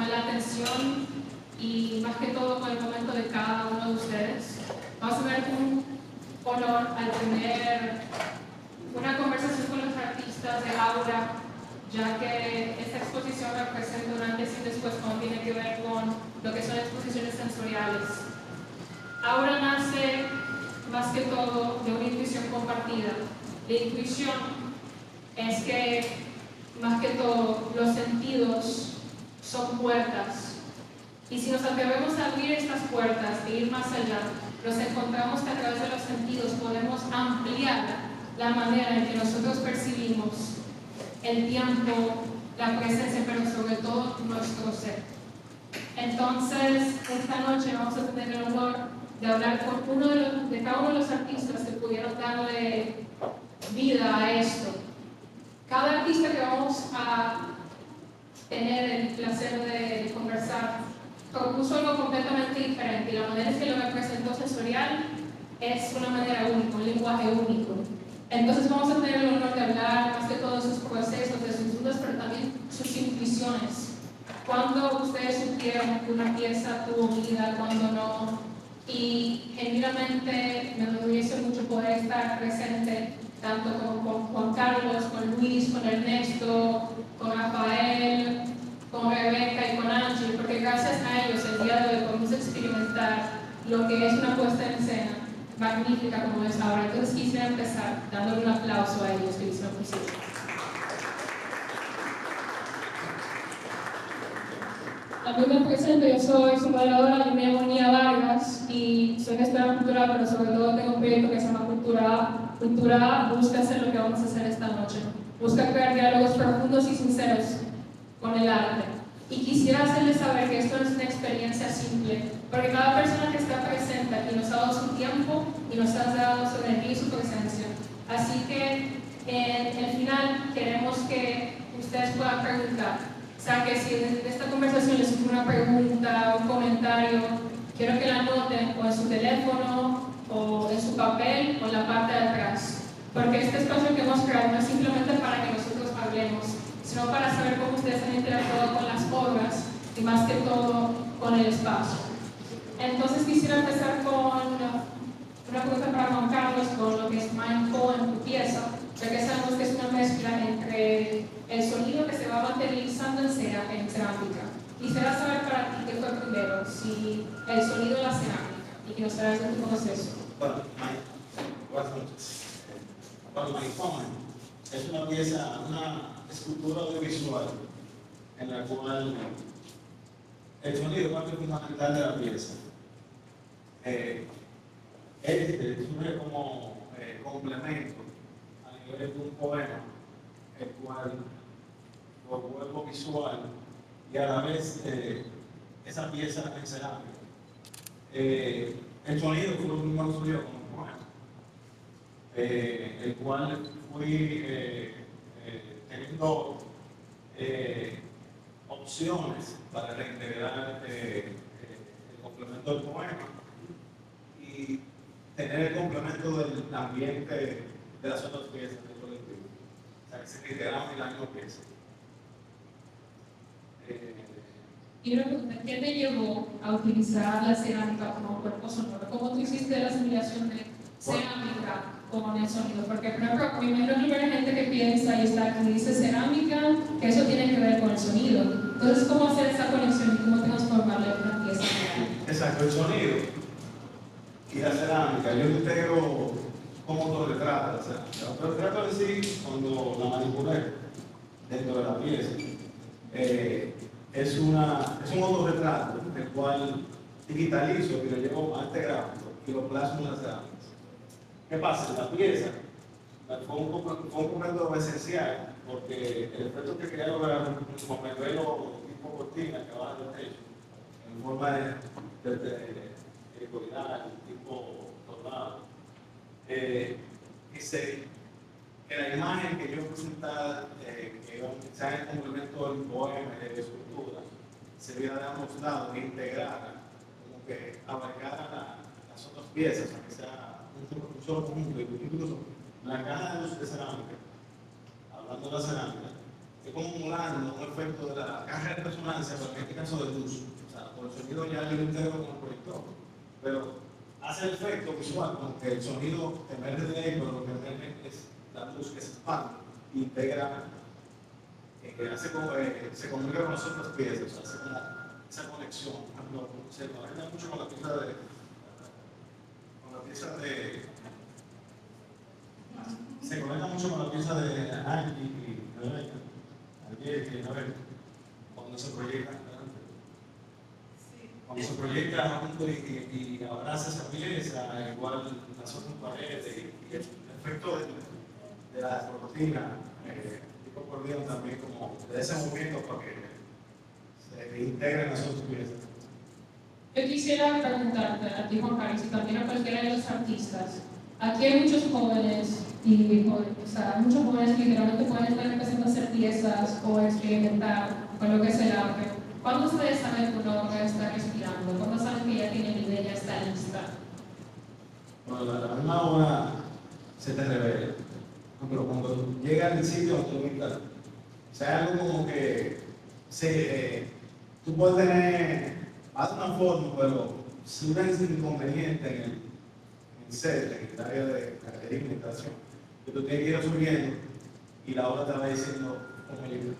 con la atención y más que todo con el momento de cada uno de ustedes. Vamos a ver un honor al tener una conversación con los artistas de Aura, ya que esta exposición representa un antes y después cuando tiene que ver con lo que son exposiciones sensoriales. Aura nace más que todo de una intuición compartida. La intuición es que más que todo los sentidos son puertas, y si nos atrevemos a abrir estas puertas e ir más allá, nos encontramos que a través de los sentidos podemos ampliar la manera en que nosotros percibimos el tiempo, la presencia, pero sobre todo nuestro ser. Entonces, esta noche vamos a tener el honor de hablar con de cada uno de los artistas que pudieron darle vida a esto. Cada artista que vamos a tener el placer de conversar propuso algo completamente diferente, y la manera en que lo representó sensorial es una manera única, un lenguaje único. Entonces vamos a tener el honor de hablar más de todos sus procesos, de sus dudas, pero también sus intuiciones. Cuando ustedes supieron que una pieza tuvo vida, cuando no. Y genuinamente me enorgullece mucho poder estar presente tanto con Juan Carlos, con Luis, con Ernesto, con Rafael, con Rebeca y con Ángel, porque gracias a ellos el día de hoy podemos experimentar lo que es una puesta en escena magnífica como es ahora. Entonces quisiera empezar dándole un aplauso a ellos que lo hicieron posible. A mí me presento, yo soy su moderadora, yo me llamo Nia Vargas y soy gestora cultural, pero sobre todo tengo un proyecto que se llama Cultura A. Cultura A busca hacer lo que vamos a hacer esta noche, busca crear diálogos profundos y sinceros con el arte. Y quisiera hacerles saber que esto no es una experiencia simple, porque cada persona que está presente aquí nos ha dado su tiempo y nos ha dado su energía y su presencia. Así que en el final queremos que ustedes puedan preguntar. O sea, que si en esta conversación les surge una pregunta, un comentario, quiero que la anoten o en su teléfono, o en su papel, o en la parte de atrás. Porque este espacio que hemos creado no es simplemente para que nosotros hablemos, sino para saber cómo ustedes han interactuado con las obras y más que todo con el espacio. Entonces quisiera empezar con una pregunta para Juan Carlos, con lo que es Mindful en tu pieza, ya que sabemos que es una mezcla entre el sonido que se va materializando en cerámica. Quisiera saber para ti qué fue primero, si el sonido de la cerámica, y que nos hagas de tu proceso. Bueno, buenas noches. Bueno, Mindful es una pieza, una escultura audiovisual en la cual el sonido es parte fundamental de la pieza. Surge como complemento a nivel de un poema, el cual lo vuelvo visual y a la vez esa pieza en cerámica. El sonido fue un primer sonido como un poema, el cual fui teniendo opciones para reintegrar el complemento del poema y tener el complemento del ambiente de las otras piezas del colectivo. O sea, que se integraban en la misma pieza. Y una pregunta, ¿qué te llevó a utilizar la cerámica como cuerpo sonoro? ¿Cómo tú hiciste la asimilación de cerámica con el sonido? Porque, por ejemplo, me imagino que hay gente que piensa y está aquí dice cerámica, que eso tiene que ver con el sonido. Entonces, ¿cómo hacer esa conexión y cómo transformarla en una pieza? Exacto, el sonido y la cerámica. Yo integro como autorretrato. O sea, el autorretrato en sí, cuando la manipulé dentro de la pieza, es un autorretrato el cual digitalizo y lo llevo a arte gráfico y lo plasmo en las cerámicas. ¿Qué pasa? La pieza fue un momento esencial porque el efecto que quería lograr como me veo tipo cortina que va del techo en forma de helicoidal, tipo tornado. Que la imagen que yo presentaba, que sea en complemento del poema y de la escultura, se viera de ambos lados e integrara, como que abarcara las otras piezas, para que sea un solo conjunto. Incluso la caja de luz de cerámica, hablando de la cerámica, es como emulando un efecto de la caja de resonancia, pero en este caso de luz. O sea, por el sonido ya yo lo integro con el proyector, pero hace el efecto visual, como que el sonido emerge de ahí, pero lo que emerge es la luz que se expande y integra, que hace como, se comunica con las otras piezas, o sea, hace como esa conexión. Por ejemplo, se conecta mucho con la pieza se conecta mucho con la pieza de Angie y Rebeca, ayer y Rebeca, cuando se proyecta, cuando se proyecta junto y abraza esa pieza, igual las otras paredes y el efecto de la cortina, tipo acordeón también, como de ese movimiento para que se integren las otras piezas. Yo quisiera preguntarte a ti, Juan Carlos, y también a cualquiera de los artistas. Aquí hay muchos jóvenes, o sea, muchos jóvenes que literalmente pueden estar empezando a hacer piezas o experimentar con lo que es el arte. ¿Cuándo ustedes saben que una obra está respirando? ¿Cuándo saben que ya tiene idea, ya está lista? Bueno, la misma obra se te revela. Pero cuando llega al sitio donde tú estás, o sea, algo como que tú puedes tener más una forma, pero si una inconveniente en el set, en el área de característica y instalación, que tú tienes que ir subiendo y la obra te va diciendo cómo llegar.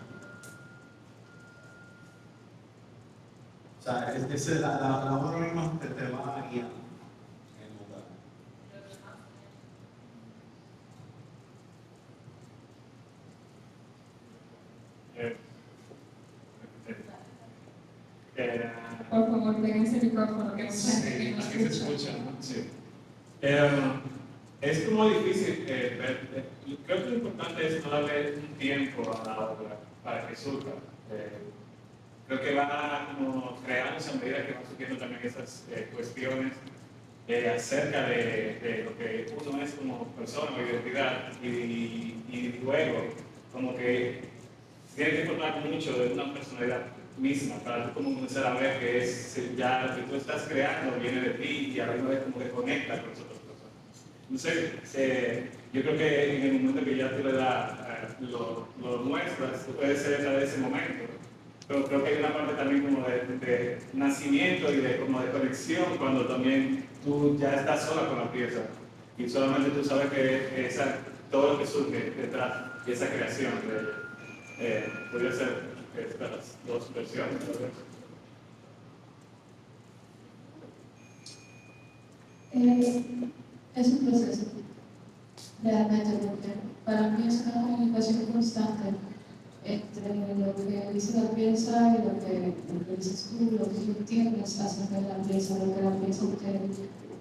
O sea, la obra misma te va guiando en el lugar. Por favor, tengan ese micrófono que Sí, aquí se escucha, ¿no? Sí. Es como difícil ver. Creo que lo importante es darle un tiempo a la obra para que surja. Creo que va como creándose a medida que van surgiendo también esas cuestiones acerca de lo que uno es como persona o identidad y luego como que tiene que formar mucho de una personalidad misma para tú como comenzar a ver que es ya lo que tú estás creando viene de ti y a la misma vez como que conecta con las otras personas. Entonces, yo creo que en el momento que ya tú le das, lo muestras, tú puedes ser esa de ese momento. Pero creo que hay una parte también como de nacimiento y como de conexión cuando también tú ya estás sola con la pieza y solamente tú sabes que todo lo que surge detrás de esa creación podría ser estas dos versiones. Es un proceso, realmente, porque para mí es una comunicación constante entre lo que dice la pieza y lo que dices tú, lo que tú entiendes acerca de la pieza, lo que la pieza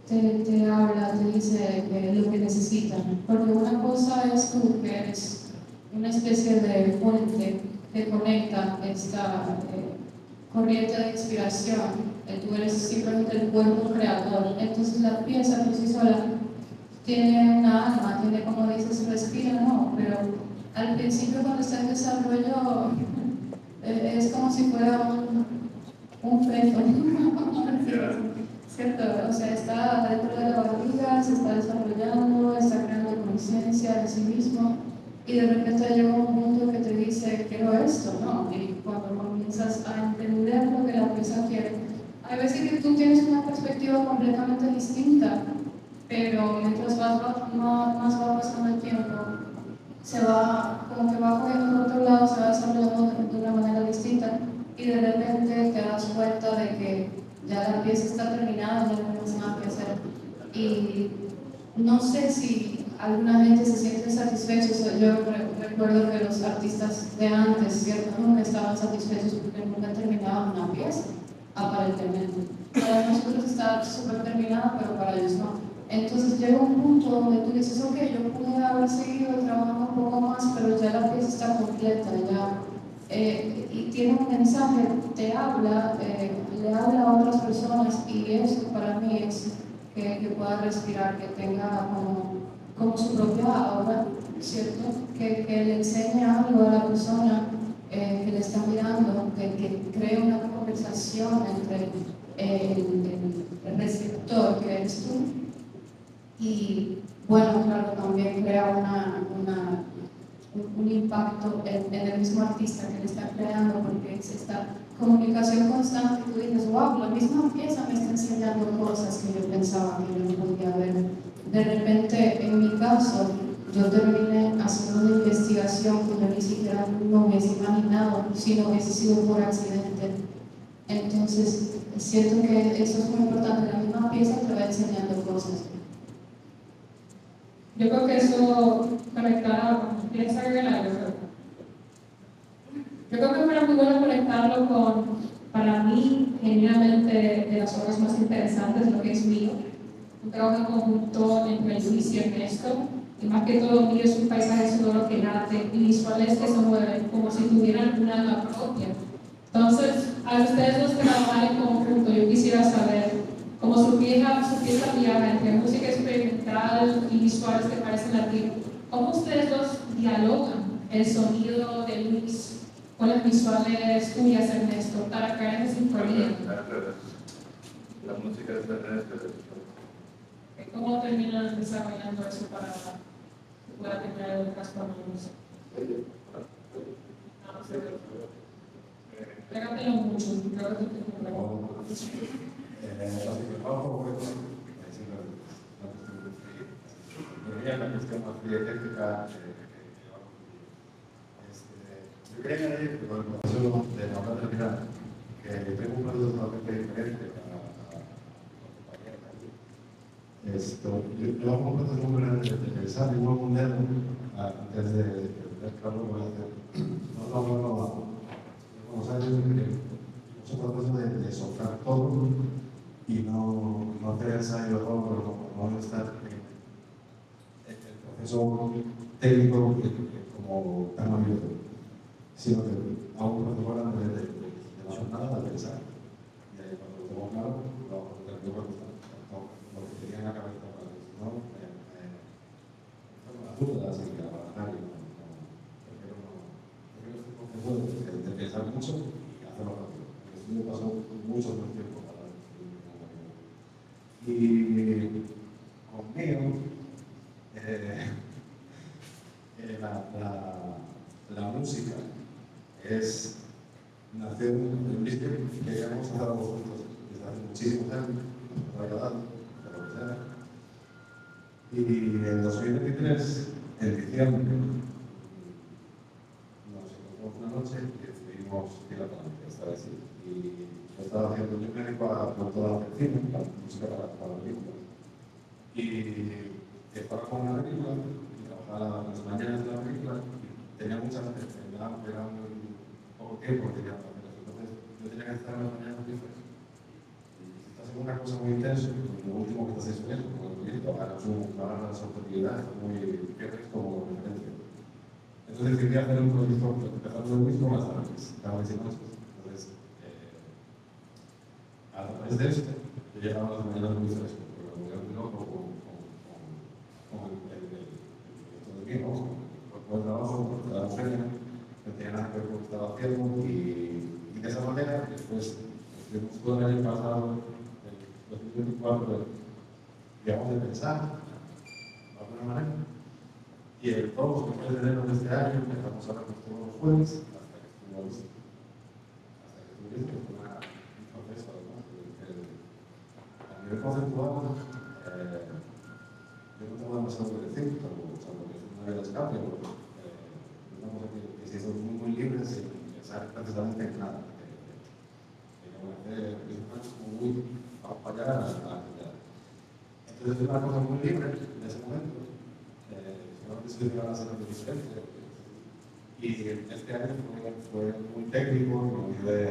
te habla, te dice lo que necesita. Porque una cosa es tú, que eres una especie de puente que conecta esta corriente de inspiración. Tú eres simplemente el cuerpo creador. Entonces la pieza por sí sola tiene una alma, tiene, como dices, respira, no, pero al principio cuando está en desarrollo es como si fuera un feto, ¿cierto? O sea, está dentro de la barriga, se está desarrollando, está creando conciencia de sí mismo y de repente llega un punto que te dice, quiero esto, ¿no? Y cuando comienzas a entender lo que la pieza quiere, hay veces que tú tienes una perspectiva completamente distinta, pero mientras más va pasando el tiempo, se va, como que va cogiendo por otro lado, se va desarrollando de una manera distinta y de repente te das cuenta de que ya la pieza está terminada, ya no tienes nada que hacer. Y no sé si alguna gente se siente satisfecho. Yo recuerdo que los artistas de antes, ¿cierto? Nunca estaban satisfechos porque nunca terminaban una pieza, aparentemente. Para nosotros está súper terminada, pero para ellos no. Entonces llega un punto donde tú dices, ok, yo pude haber seguido trabajando un poco más, pero ya la pieza está completa, ya, y tiene un mensaje, te habla, le habla a otras personas, y eso para mí es que pueda respirar, que tenga como su propia obra, ¿cierto? Que le enseñe algo a la persona que le está mirando, que cree una conversación entre el receptor, que eres tú, y bueno, claro, también crea un impacto en en el mismo artista que le está creando, porque es esta comunicación constante. Tú dices, wow, la misma pieza me está enseñando cosas que yo pensaba que yo no podía ver. De repente, en mi caso, yo terminé haciendo una investigación que yo ni siquiera no hubiese imaginado si no hubiese sido por accidente. Entonces, siento que eso es muy importante, la misma pieza te va enseñando cosas. Yo creo que eso conectado, ¿quieres agregar algo? Yo creo que fuera muy bueno conectarlo con, para mí, genuinamente, de las obras más interesantes, lo que es mío. Un trabajo en conjunto entre Luis y Ernesto, y más que todo mío es un paisaje sonoro que late y visuales que se mueven como si tuvieran un alma propia. Entonces, a ustedes los que trabajan en conjunto, yo quisiera saber, como su pieza viaja entre música experimental y visuales que parecen latir, ¿cómo ustedes dos dialogan el sonido de Luis con las visuales tuyas, Ernesto, para caer en sintonía? La música es de Ernesto. ¿Cómo terminan desarrollando eso para que pueda terminar el transformarse? Pégatelo mucho, creo que te la cuestión más técnica. Yo quería añadir que con el proceso de la obra terminal, que tengo un proceso totalmente diferente a yo hago un proceso muy grande de pensar y muevo un dedo antes de ver claro lo que voy a hacer. No. Como sabes, es un proceso de soltar todo y no hacer ensayo no estar en el proceso técnico como tan abierto, sino que hago un proceso grande de la jornada de pensar. Y ahí cuando lo tengo claro, lo que tenía en la cabeza para eso, ¿no? Las dudas y trabajar y prefiero este proceso de pensar mucho y hacerlo rápido. Porque me pasó mucho más tiempo para y conmigo la música nació en un disco que hemos estado juntos desde hace muchísimos años, y en 2023, en diciembre, nos encontramos una noche y decidimos ir a Palencia, esta vez sí. Y yo estaba haciendo, yo me dedico a toda la cine, la música para películas. Y estaba con una película, y trabajaba las mañanas de la película, y tenía muchas veces, era muy poco tiempo que tenía para hacer eso. Entonces, yo tenía que estar en las mañanas libres. Una cosa muy intensa, lo último que estás haciendo, como el proyecto, ahora las oportunidades son muy pequeñas como referencia. Entonces quería hacer un proyecto, empezando el mismo más tardes, cada vez y más. Entonces, a través de esto, yo llegaba a las mañanas muy fresco, porque me volvía muy loco con el proyecto de mí, con el trabajo, con la mujer, que tenía nada que ver con lo que estaba haciendo, y de esa manera, después, estuvimos todo el año pasado, 2024, digamos, de pensar, de alguna manera. Y el 2 de enero de este año empezamos a ver todos los jueves hasta que estuvo listo. Fue un proceso, además. A nivel conceptual, yo no tengo demasiado que decir, salvo que es una vida de escape, pero estamos aquí, que si son muy libres sin pensar precisamente en nada. Es como muy para fallar a la realidad. Entonces es una cosa muy libre en ese momento, solamente se dio a hacer algo diferente. Y este año fue muy técnico, muy de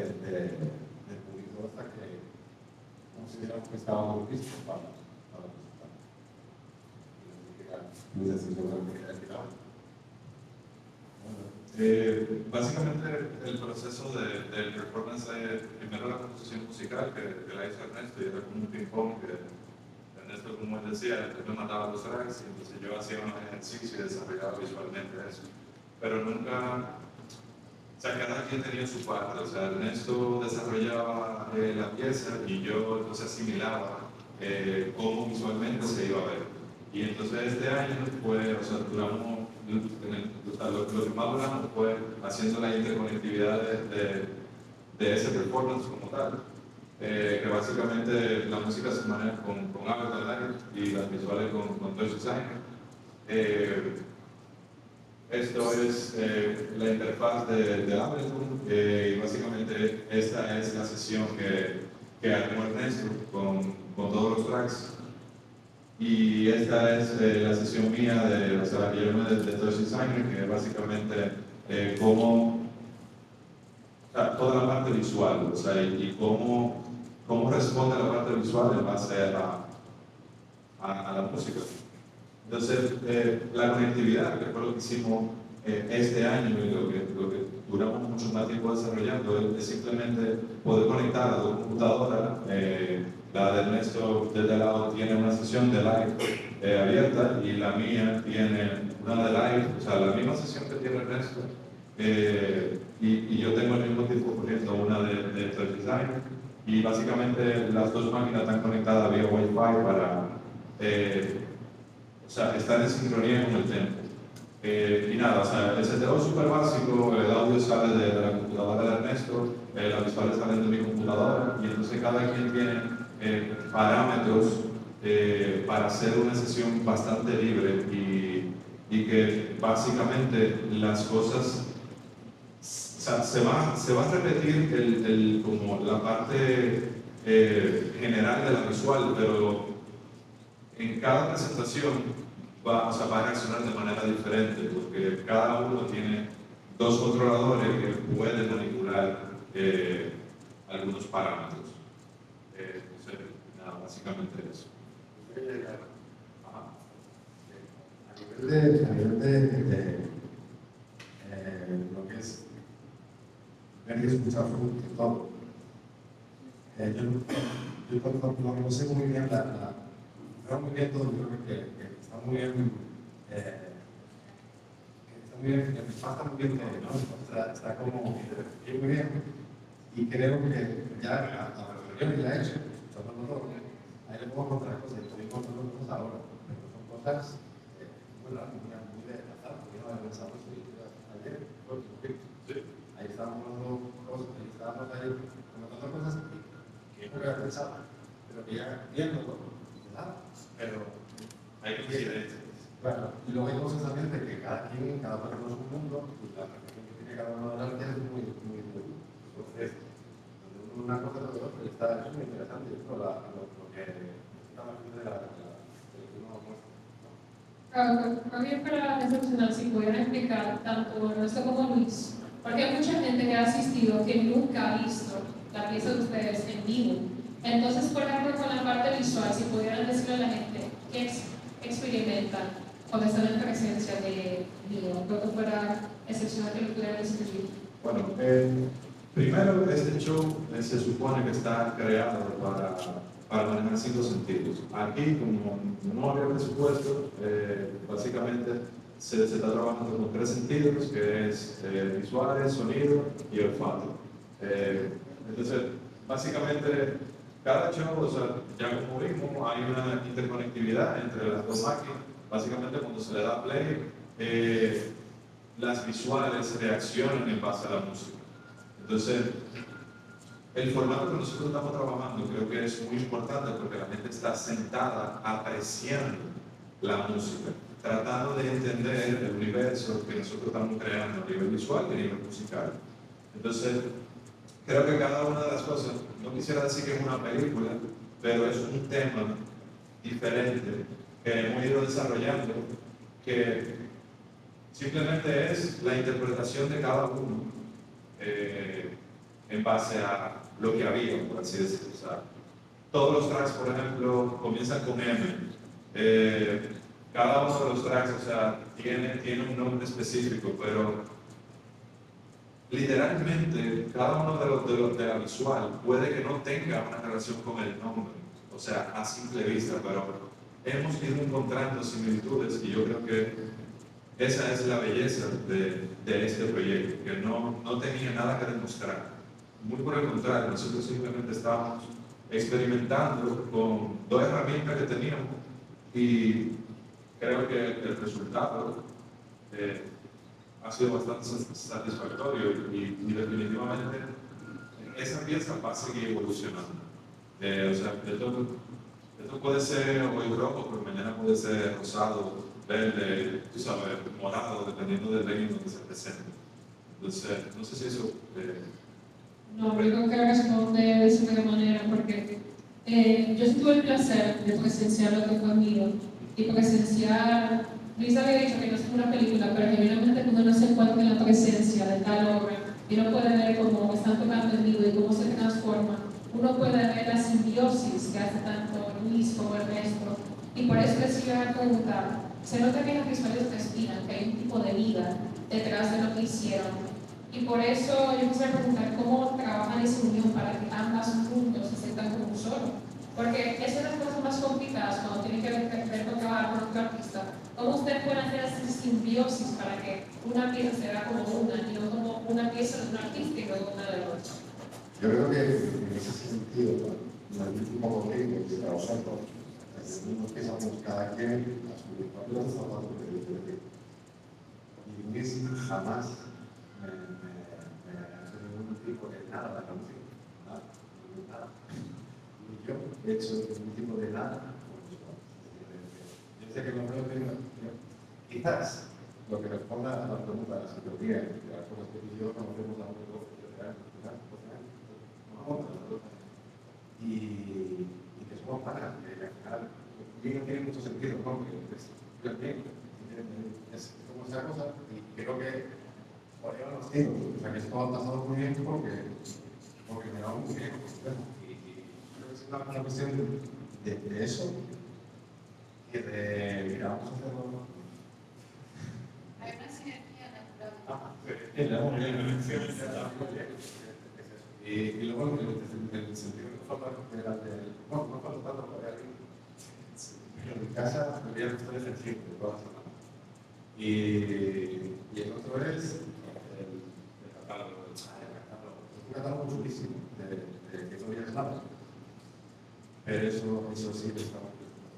público, hasta que consideramos que estábamos listos para presentar. Básicamente el proceso del performance es primero la composición musical que la hizo Ernesto y era como un ping-pong que Ernesto, como él decía, él me mandaba los tracks y entonces yo hacía un ejercicio y desarrollaba visualmente eso. Pero nunca, o sea, cada quien tenía su parte, o sea, Ernesto desarrollaba la pieza y yo entonces asimilaba cómo visualmente se iba a ver. Y entonces este año fue, o sea, duramos lo que más logramos fue haciendo la interconectividad de ese performance como tal, que básicamente la música se maneja con Ableton y las visuales con Touch Designer. Esto es la interfaz de Ableton y básicamente esta es la sesión que armó Ernesto con todos los tracks. Y esta es la sesión mía de Touch Designer, que básicamente cómo, o sea, toda la parte visual, o sea, y cómo responde la parte visual en base a la música. Entonces, la conectividad, que fue lo que hicimos este año y lo que duramos mucho más tiempo desarrollando, es simplemente poder conectar a dos computadoras. La de Ernesto de este lado tiene una sesión de live abierta y la mía tiene una de live, o sea, la misma sesión que tiene Ernesto. Y yo tengo al mismo tiempo corriendo una de Touch Designer. Y básicamente las dos máquinas están conectadas vía Wi-Fi para o sea, estar en sincronía con el tempo. Y nada, o sea, el seteo es súper básico, el audio sale de la computadora de Ernesto, las visuales salen de mi computadora, y entonces cada quien tiene parámetros para hacer una sesión bastante libre y que básicamente las cosas, o sea, se va a repetir como la parte general de la visual, pero en cada presentación va a reaccionar de manera diferente, porque cada uno tiene dos controladores que pueden manipular algunos parámetros. Entonces, nada, básicamente eso. A nivel de lo que es ver y escuchar todo, yo no sé muy bien veo muy bien todo, yo creo que está muy bien, que pasa muy bien todo, ¿no? Está como muy bien, y creo que ya a la reunión que ya he hecho, escuchando todo, ahí le puedo encontrar cosas, y estoy encontrando cosas ahora, pero son cosas muy raras, muy de azar, porque no pensamos ayer, ahí estábamos hablando cosas, ahí estábamos comentando cosas que no había pensado, pero que ya viéndolo, ¿verdad? Pero hay coincidencias. Bueno, y luego hay cosas también de que cada persona es un mundo, y la reflexión que tiene cada uno de las es muy entonces, una cosa de otra, está muy interesante, ¿no? Lo que está más de la que uno muestra. También para excepcional, si pudieran explicar tanto Ernesto como Luis, porque hay mucha gente que ha asistido que nunca ha visto la pieza de ustedes en vivo. Entonces, por ejemplo, con la parte visual, si pudieran decirle a la gente qué experimentan cuando están en presencia de vivo, creo que fuera excepcional que lo pudieran describir. Bueno, primero, este show se supone que está creado para manejar 5 sentidos. Aquí, como no había presupuesto, básicamente se está trabajando con 3 sentidos, que es visuales, sonido y olfato. Entonces, básicamente, cada show, o sea, ya como vimos, hay una interconectividad entre las dos máquinas. Básicamente, cuando se le da play, las visuales reaccionan en base a la música. Entonces, el formato que nosotros estamos trabajando creo que es muy importante porque la gente está sentada apreciando la música, tratando de entender el universo que nosotros estamos creando a nivel visual y a nivel musical. Entonces, creo que cada una de las cosas, no quisiera decir que es una película, pero es un tema diferente que hemos ido desarrollando, que simplemente es la interpretación de cada uno en base a lo que había, por así decirlo. O sea, todos los tracks, por ejemplo, comienzan con M. Cada uno de los tracks, o sea, tiene un nombre específico, pero literalmente cada uno de la visual puede que no tenga una relación con el nombre, o sea, a simple vista, pero hemos ido encontrando similitudes y yo creo que esa es la belleza de este proyecto, que no tenía nada que demostrar. Muy por el contrario, nosotros simplemente estábamos experimentando con 2 herramientas que teníamos y creo que el resultado ha sido bastante satisfactorio y definitivamente esa pieza va a seguir evolucionando. O sea, esto puede ser hoy rojo, pero mañana puede ser rosado, verde, tú sabes, morado, dependiendo del reino donde se presente. Entonces, no sé si eso... No, yo creo que responde de esa manera porque yo sí tuve el placer de presenciar lo que fue mío y presenciar, Luis había dicho que no es una película, pero genuinamente cuando uno se encuentra en la presencia de tal obra y uno puede ver cómo están tocando en vivo y cómo se transforma, uno puede ver la simbiosis que hace tanto Luis como Ernesto, y por eso les iba a preguntar, se nota que las visuales respiran, que hay un tipo de vida detrás de lo que hicieron. Y por eso yo quisiera preguntar cómo trabajan esa unión para que ambas juntos se sientan como un solo. Porque es una de las cosas más complicadas cuando tienen que ver con trabajar con otro artista. ¿Cómo ustedes pueden hacer esa simbiosis para que una pieza se vea como una y no como una pieza de un artista y luego una de otra? Yo creo que en ese sentido, el mismo contigo que nosotros, nos pensamos cada quien a su propio zapato de y Luis jamás me hace ningún tipo de nada de la música, nada. Y yo he hecho ningún tipo de nada con los cuales. Yo sé que no veo quizás lo que responda a la pregunta de la psicología y de las cosas que yo conocemos a un negocio y que somos panas, que al final no tiene mucho sentido, ¿no? Es como esa cosa, y creo que por ahí los hijos, o sea que esto ha pasado muy bien porque me va muy bien, y creo que es una cuestión de eso, y de, mira, vamos a hacerlo. Hay una sinergia natural. Y luego el sentido que falta era no falta tanto para en mi casa me voy a gustar el ejercicio de toda la semana. Y el otro es el catálogo. Es un catálogo chulísimo de que no digas nada. Pero eso sí que está muy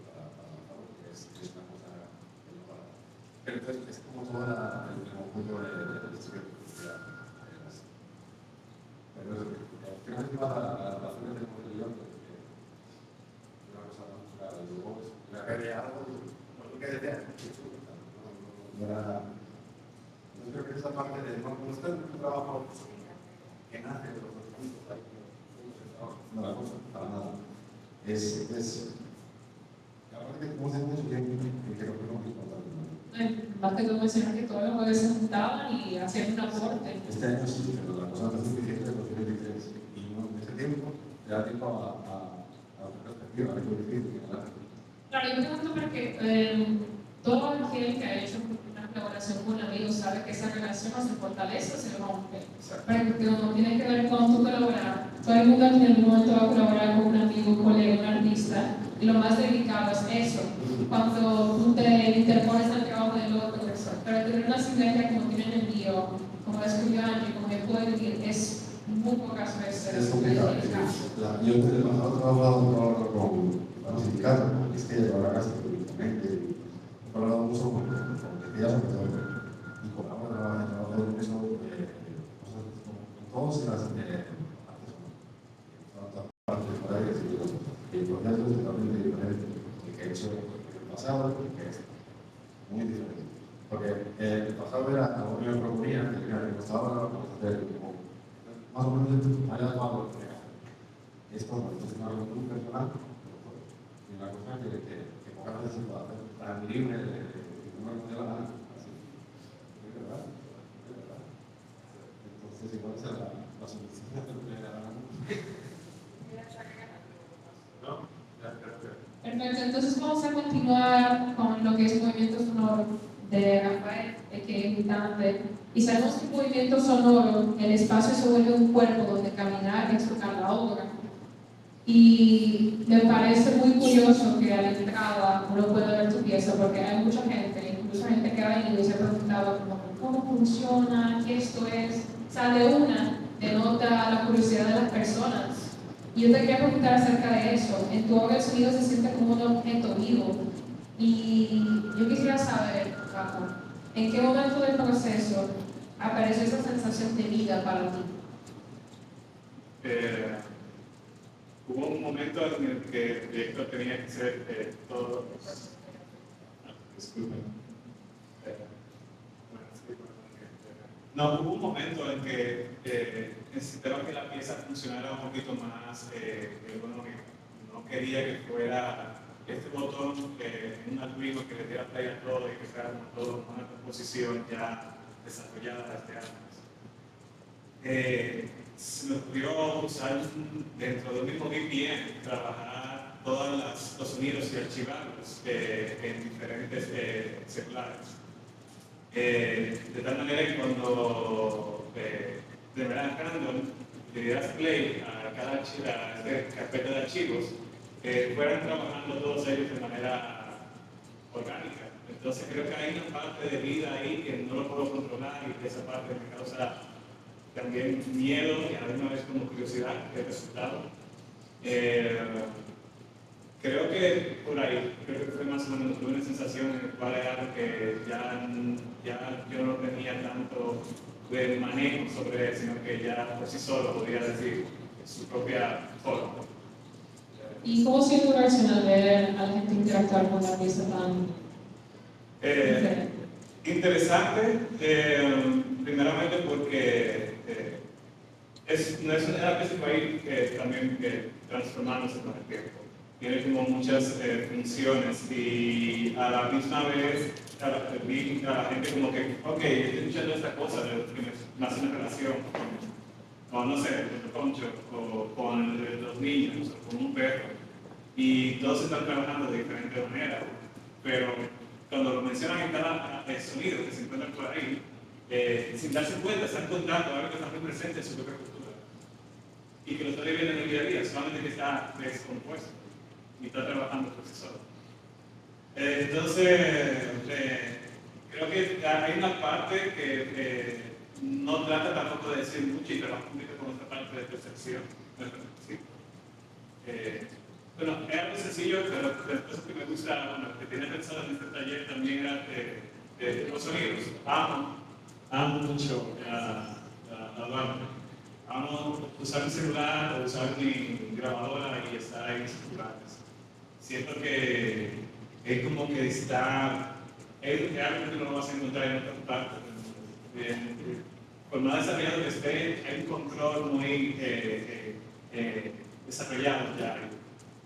para porque es una cosa que no para. Pero entonces es como toda el conjunto de historia cultural. Pero creo que va a la zona del modelo porque una cosa natural y luego es una realidad algo que decía no creo que esa parte de no está en un trabajo que nace de los dos puntos no la cosa para nada es la parte que como se mucho tiempo y creo que no es importante Más que todo mencionar que todos los jueves se juntaban y hacían un aporte. este año sí, pero la cosa no es suficiente en 2023 y en ese tiempo le da tiempo a otra perspectiva, a lo difícil. Claro, yo me pregunto porque todo aquel que ha hecho una colaboración con amigos sabe que esa relación no se fortalece o se rompe. Porque no tiene que ver con tu colaborar. Todo el mundo en algún momento va a colaborar con un amigo, un colega, un artista, y lo más delicado es eso. Cuando tú te interpones al trabajo del otro, pero tener una sinergia como tienen el mío, como descubrió Angie, como yo puedo decir, es muy pocas veces. Es complicado. Yo en el pasado he trabajado con sindicatos, con que llevo a la casa políticamente, he trabajado mucho con tejidas sobre todo, y con ahora he trabajado en eso, con todas las artes, todas partes horarias y procesos totalmente diferentes que he hecho en el pasado y que es muy diferente. Porque el pasado era algo que me proponía, que me costaba hacer como más o menos haya tomado esto es algo muy personal y una cosa que pocas veces se puede hacer para mí libre de una manera así es verdad entonces igual esa es la solución de lo que era Perfecto, entonces vamos a continuar con lo que es movimiento sonoro de Rafael, que es gritante. Y sabemos que el movimiento sonoro, el espacio se vuelve un cuerpo donde caminar y explicar la obra. Y me parece muy curioso que a la entrada uno pueda ver tu pieza, porque hay mucha gente, incluso gente que ha venido y se ha preguntado cómo funciona, qué esto es. O sea, de una denota la curiosidad de las personas. Y yo te quería preguntar acerca de eso. En tu obra el sonido se siente como un objeto vivo. Y yo quisiera saber, Rafa, ¿En qué momento del proceso apareció esa sensación de vida para ti? Hubo un momento en el que el proyecto tenía que ser todo. Disculpen. No, hubo un momento en que necesitaba que la pieza funcionara un poquito más ergonómica. No quería que fuera este botón en un algoritmo que le diera play a todo y que fuera todo una composición ya desarrollada desde antes. Se me ocurrió usar dentro del mismo VPN, trabajar todos los sonidos y archivarlos en diferentes celulares. De tal manera que cuando de manera random le dieras play a cada carpeta de archivos, fueran trabajando todos ellos de manera orgánica. Entonces creo que hay una parte de vida ahí que no lo puedo controlar y que esa parte me causa también miedo y a la misma vez como curiosidad del resultado. Creo que por ahí, creo que fue más o menos una sensación en la cual era algo que ya yo no tenía tanto de manejo sobre él, sino que ya por sí solo podría decir su propia forma. ¿Y cómo siente una reacción al ver a la gente interactuar con la pieza tan diferente? Interesante, primeramente porque no es una pieza que va a ir también transformándose con el tiempo. Tiene como muchas funciones y a la misma vez a la gente como que, ok, estoy escuchando esta cosa que me hace una relación con no sé, el concho, o con los niños, o con un perro, y todos están trabajando de diferente manera, pero cuando lo mencionan en cada sonido que se encuentra por ahí, sin darse cuenta, están contando algo que está muy presente en su propia cultura y que lo está viviendo en el día a día, solamente que está descompuesto y está trabajando por sí solo. Entonces, creo que hay una parte que no trata tampoco de decir mucho y trabaja un poquito con otra parte de percepción. ¿Sí? Bueno, es algo sencillo, pero las cosas que me gusta, bueno, que tenía pensado en este taller también era de los sonidos. Amo mucho la banda. Amo usar mi celular o usar mi grabadora y estar ahí en esos lugares. Siento que es como que está, es algo que no lo vas a encontrar en otras partes. Por más desarrollado que esté, hay un control muy desarrollado ya.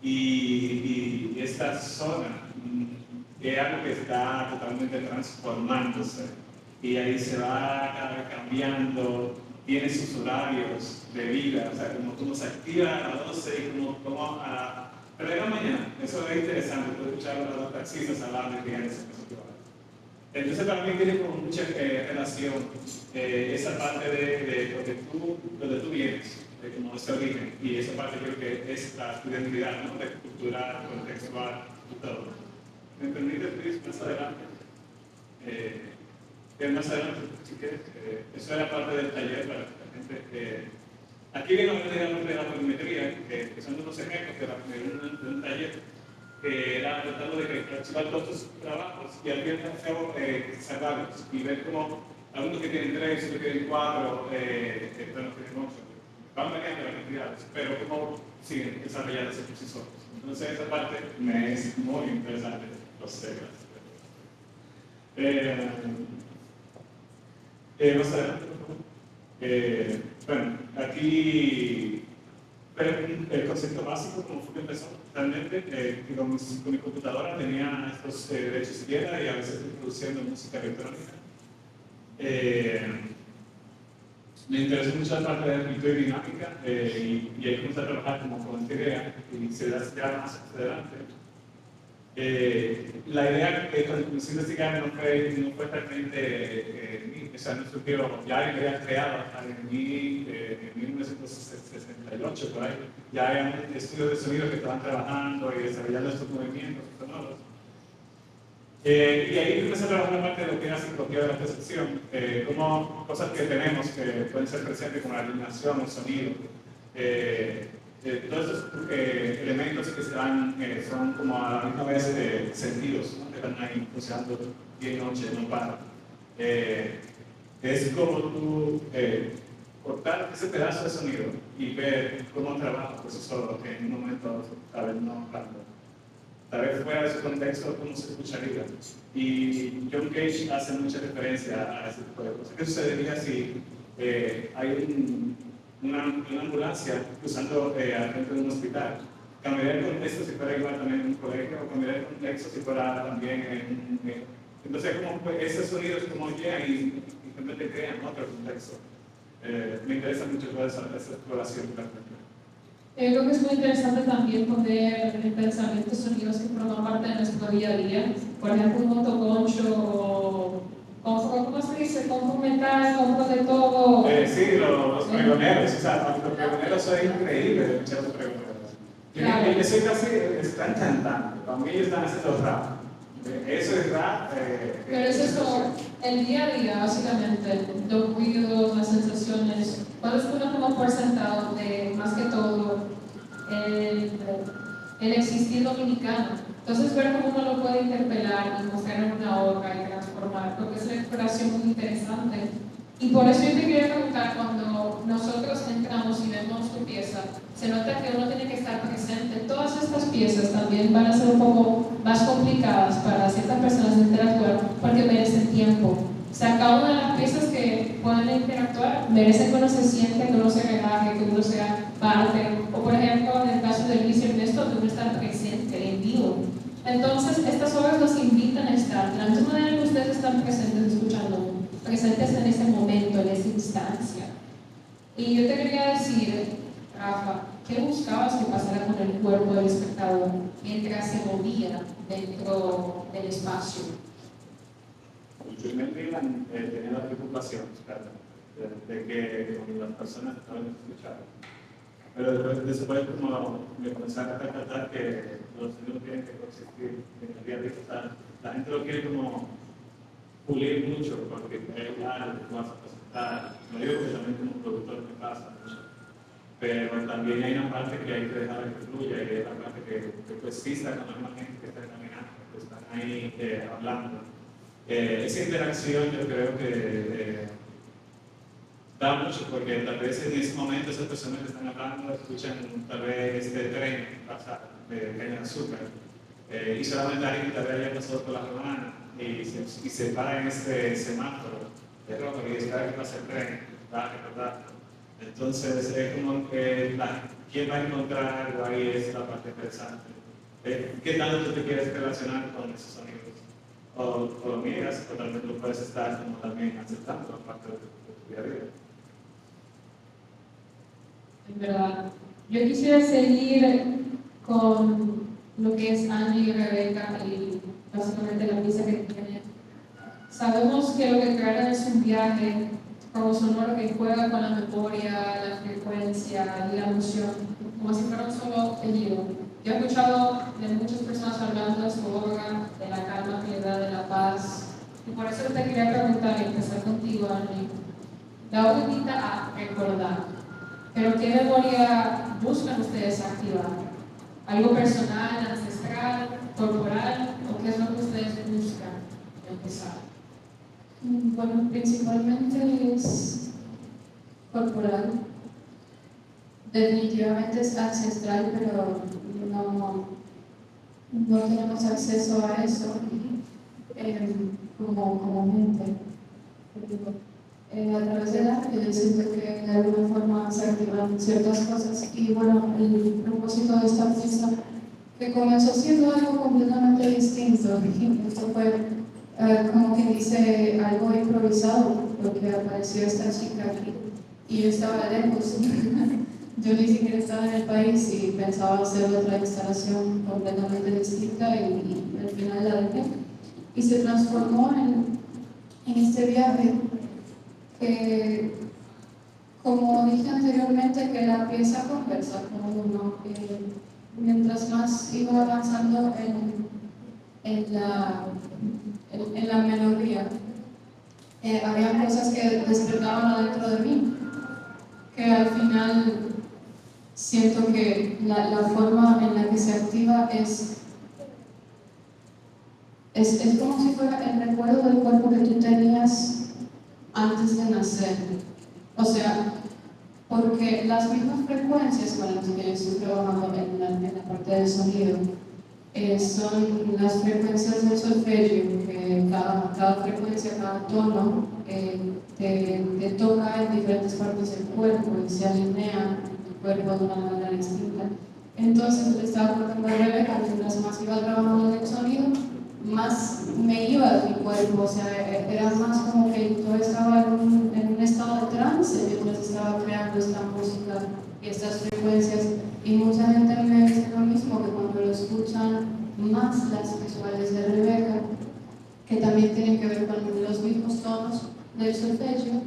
Y esta zona es algo que está totalmente transformándose. Y ahí se va cambiando, tiene sus horarios de vida, o sea, como se activa a las 12 y como a pero de la mañana. Eso es interesante, puedo escuchar a los taxistas hablar de días. Entonces también tiene como mucha relación esa parte de donde tú vienes, de cómo es tu origen, y esa parte creo que es tu identidad, ¿no? De cultural, contextual y todo. ¿Me permite, please, más adelante? Más adelante, si quieres. Eso era parte del taller para la gente. Aquí viene el nombre de la volumetría, que son unos ejemplos de un taller que era tratando de archivar todos estos trabajos y al fin y al cabo salvarlos y ver cómo algunos que tienen 3, otros que tienen 4, bueno, tienen 8, van variando las cantidades, pero cómo siguen desarrollándose por sí solos. Entonces esa parte me es muy interesante, lo sé, gracias. Más adelante, bueno, aquí el concepto básico, como fue que empezó realmente, que con mi computadora tenía estos derechos izquierda y a veces estoy produciendo música electrónica. Me interesó mucho la parte de la escritura dinámica y ahí comencé a trabajar como con esta idea y se da más hacia adelante. La idea que cuando comencé a investigar no fue realmente o sea, no surgió, ya hay ideas creadas en 1968 por ahí, ya hay estudios de sonido que estaban trabajando y desarrollando estos movimientos sonoros. Y ahí empecé a trabajar la parte de lo que era psicología de la percepción, como cosas que tenemos que pueden ser presentes como la iluminación, el sonido, todos estos elementos que son como a la misma vez sentidos, ¿no? Que están ahí funcionando día y noche, no paran. es como tú cortar ese pedazo de sonido y ver cómo trabaja el procesador en un momento, tal vez no hablando. Tal vez fuera de su contexto, cómo se escucharía. Y John Cage hace mucha referencia a ese tipo de cosas. ¿Qué sucedería si hay una ambulancia cruzando al frente de un hospital? ¿Cambiaría el contexto si fuera igual también en un colegio? ¿O cambiaría el contexto si fuera también en un... Entonces, como esos sonidos como llegan y simplemente crean otro contexto. Me interesa mucho toda esa exploración. Creo que es muy interesante también poner en pensamiento sonidos que forman parte de nuestro día a día. Por ejemplo, un motoconcho, ¿cómo se dice? Conjunto mental, conjunto de todo. Sí, los pregoneros, o sea, los pregoneros son increíbles de escuchar los pregoneros. Claro. Yo soy casi, están cantando, para mí ellos están haciendo rap. Eso es rap. Pero es eso, el día a día, básicamente, los ruidos, las sensaciones, cuando es uno como por sentado de, más que todo, el existir dominicano. Entonces, ver cómo uno lo puede interpelar y mostrar en una obra y transformar, porque es una exploración muy interesante. Y por eso yo te quería preguntar, cuando nosotros entramos y vemos tu pieza, se nota que uno tiene que estar presente. Todas estas piezas también van a ser un poco más complicadas para ciertas personas de interactuar porque merecen tiempo. O sea, cada una de las piezas que pueden interactuar merecen que uno se siente, que uno se relaje, que uno sea parte. O por ejemplo, en el caso de Luis y Ernesto, que uno está presente, en vivo. Entonces, estas obras nos invitan a estar. De la misma manera que ustedes están presentes escuchando, presentes en ese momento, en esa instancia. Y yo te quería decir, Rafa, ¿qué buscabas que pasara con el cuerpo del espectador mientras se movía dentro del espacio? El primer día tenía la preocupación, claro, de que las personas estaban escuchando. Pero después como me comenzaron a tratar que los sonidos tienen que coexistir en el día a día. La gente lo quiere como pulir mucho, porque es claro que tú vas a presentar. No digo que también como productor me pasa mucho, pero también hay una parte que hay que dejar que fluya y hay una parte que coexista con la misma gente que está caminando, que están ahí hablando. Esa interacción yo creo que da mucho, porque tal vez en ese momento esas personas que están hablando escuchan tal vez este tren pasar de caña de azúcar y solamente alguien tal vez haya pasado por la romana y se para en este semáforo de rojo y espera que pase el tren, va a recordarlo. Entonces es como que quién va a encontrar algo ahí es la parte interesante. ¿Qué tanto tú te quieres relacionar con esos sonidos? O lo miras, o tal vez lo puedes estar como también aceptando la parte de tu día a día. En verdad, yo quisiera seguir con lo que es Angie y Rebeca y básicamente la pieza que tienen. Sabemos que lo que crearon es un viaje como sonoro que juega con la memoria, la frecuencia y la emoción, como si fuera un solo apellido. Yo he escuchado de muchas personas hablando de su obra, de la calma que le da, de la paz, y por eso te quería preguntar y empezar contigo, Angie. La obra invita a recordar, pero ¿qué memoria buscan ustedes activar? ¿Algo personal, ancestral, corporal, o qué es lo que ustedes buscan empezar? Bueno, principalmente es corporal. Definitivamente es ancestral, pero no tenemos acceso a eso como mente. A través del arte yo siento que de alguna forma se activan ciertas cosas y bueno, el propósito de esta pieza que comenzó siendo algo completamente distinto, esto fue como que dice algo improvisado porque apareció esta chica aquí y yo estaba lejos. Yo ni siquiera estaba en el país y pensaba hacer otra instalación completamente distinta y al final la dejé. Y se transformó en este viaje que, como dije anteriormente, que la pieza conversa con uno. Mientras más iba avanzando en la melodía, había cosas que despertaban adentro de mí, que al final siento que la forma en la que se activa es como si fuera el recuerdo del cuerpo que tú tenías hacer. O sea, porque las mismas frecuencias con las que yo estoy trabajando en la parte del sonido son las frecuencias del solfegio, que cada frecuencia, cada tono te toca en diferentes partes del cuerpo y se alinea en tu cuerpo de una manera distinta. Entonces le estaba contando a Rebeca que mientras más iba trabajando en el sonido, más me iba de mi cuerpo, o sea, era más como que yo estaba en un estado de trance mientras estaba creando esta música y estas frecuencias, y mucha gente me dice lo mismo, que cuando lo escuchan más las visuales de Rebeca, que también tienen que ver con los mismos tonos del solfegio,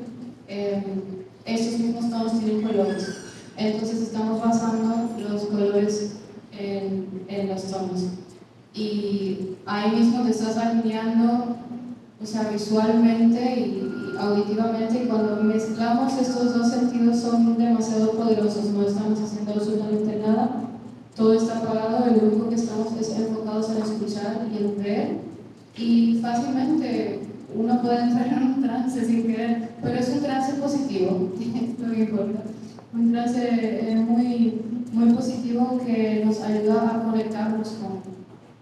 esos mismos tonos tienen colores, entonces estamos basando los colores en los tonos. Y ahí mismo te estás alineando, o sea, visualmente y auditivamente, y cuando mezclamos estos dos sentidos son demasiado poderosos, no estamos haciendo absolutamente nada, todo está apagado, y lo único que estamos es enfocados en escuchar y en ver, y fácilmente uno puede entrar en un trance sin querer, pero es un trance positivo, es lo que importa, un trance muy positivo que nos ayuda a conectarnos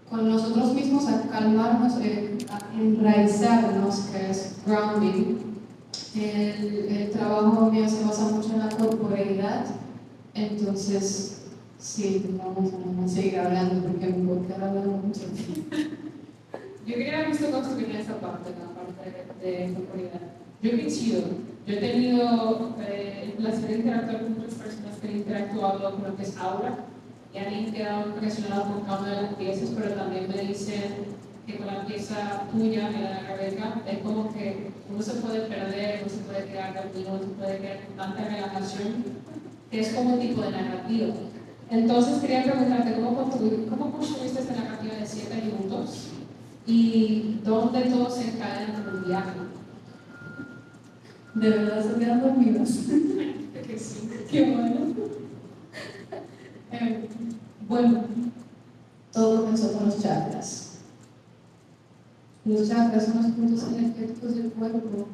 con nosotros mismos, a calmarnos, a enraizarnos, que es grounding. El trabajo mío se basa mucho en la corporeidad, entonces sí, vamos a seguir hablando porque me puedo quedar hablando mucho. Yo quería visto construir esa parte, la parte de corporeidad. Yo he chido. Yo he tenido el placer de interactuar con muchas personas que han interactuado con lo que es aura y han quedado impresionados con cada una de las piezas, pero también me dicen que con la pieza tuya, la Rebeca, es como que uno se puede perder, uno se puede quedar dormido, uno se puede quedar con tanta relajación, que es como un tipo de narrativa. Entonces quería preguntarte, ¿cómo construiste esta narrativa de 7 minutos? ¿Y dónde todos se caen en un viaje? ¿De verdad se quedan dormidos? Que sí. Qué bueno. Bueno, todo comenzó con los chakras. Los chakras son los puntos energéticos del cuerpo.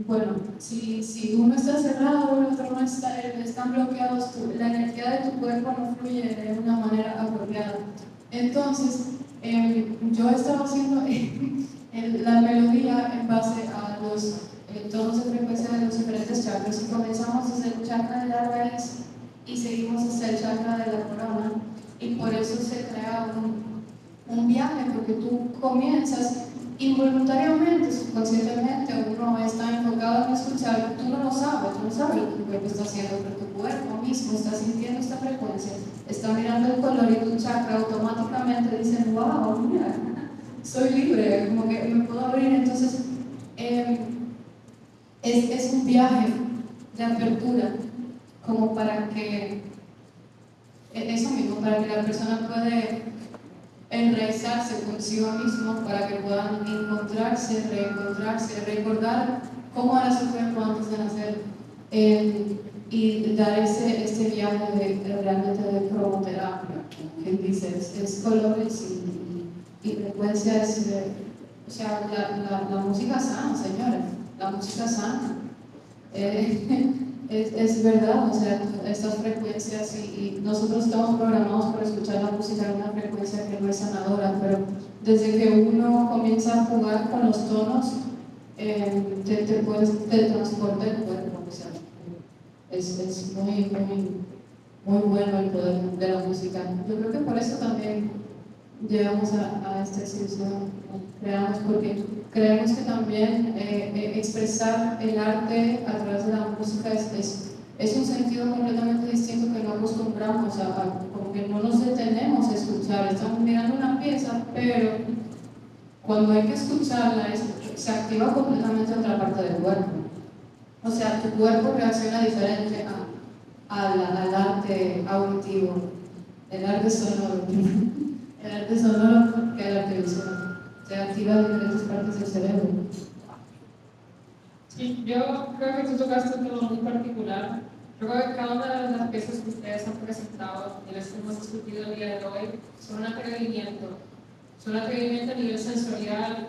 Bueno, si uno está cerrado, el otro no está, están bloqueados, la energía de tu cuerpo no fluye de una manera apropiada. Entonces, yo estaba haciendo la melodía en base a los tonos de frecuencia de los diferentes chakras, y comenzamos desde el chakra de la raíz y seguimos hasta el chakra de la corona, y por eso se crea un viaje, porque tú comienzas involuntariamente, subconscientemente, uno está enfocado en escuchar, tú no lo sabes lo que tu cuerpo está haciendo, pero tu cuerpo mismo está sintiendo esta frecuencia, está mirando el color, y tu chakra automáticamente dice, wow, mira, soy libre, como que me puedo abrir. Entonces es un viaje de apertura, como para que eso mismo, para que la persona pueda enraizarse consigo mismo, para que puedan encontrarse, reencontrarse, recordar cómo era su cuerpo antes de nacer, y dar este viaje realmente de cromoterapia, que dice, es colores y frecuencias, o sea, la música sana, señores, la música sana. Es verdad, o sea, estas frecuencias, y nosotros estamos programados para escuchar la música en una frecuencia que no es sanadora, pero desde que uno comienza a jugar con los tonos, te transporta el cuerpo, o sea, es muy bueno el poder de la música. Yo creo que por eso también llegamos a esta exhibición, creamos, porque creemos que también expresar el arte a través de la música es un sentido completamente distinto que no acostumbramos como que no nos detenemos a escuchar, estamos mirando una pieza, pero cuando hay que escucharla se activa completamente otra parte del cuerpo. O sea, tu cuerpo reacciona diferente al arte auditivo, el arte sonoro. El arte sonoro que el arte visual. Se activa diferentes partes del cerebro. Sí, yo creo que tú tocaste un tema muy particular. Creo que cada una de las piezas que ustedes han presentado y las que hemos discutido el día de hoy son un atrevimiento. Son un atrevimiento a nivel sensorial,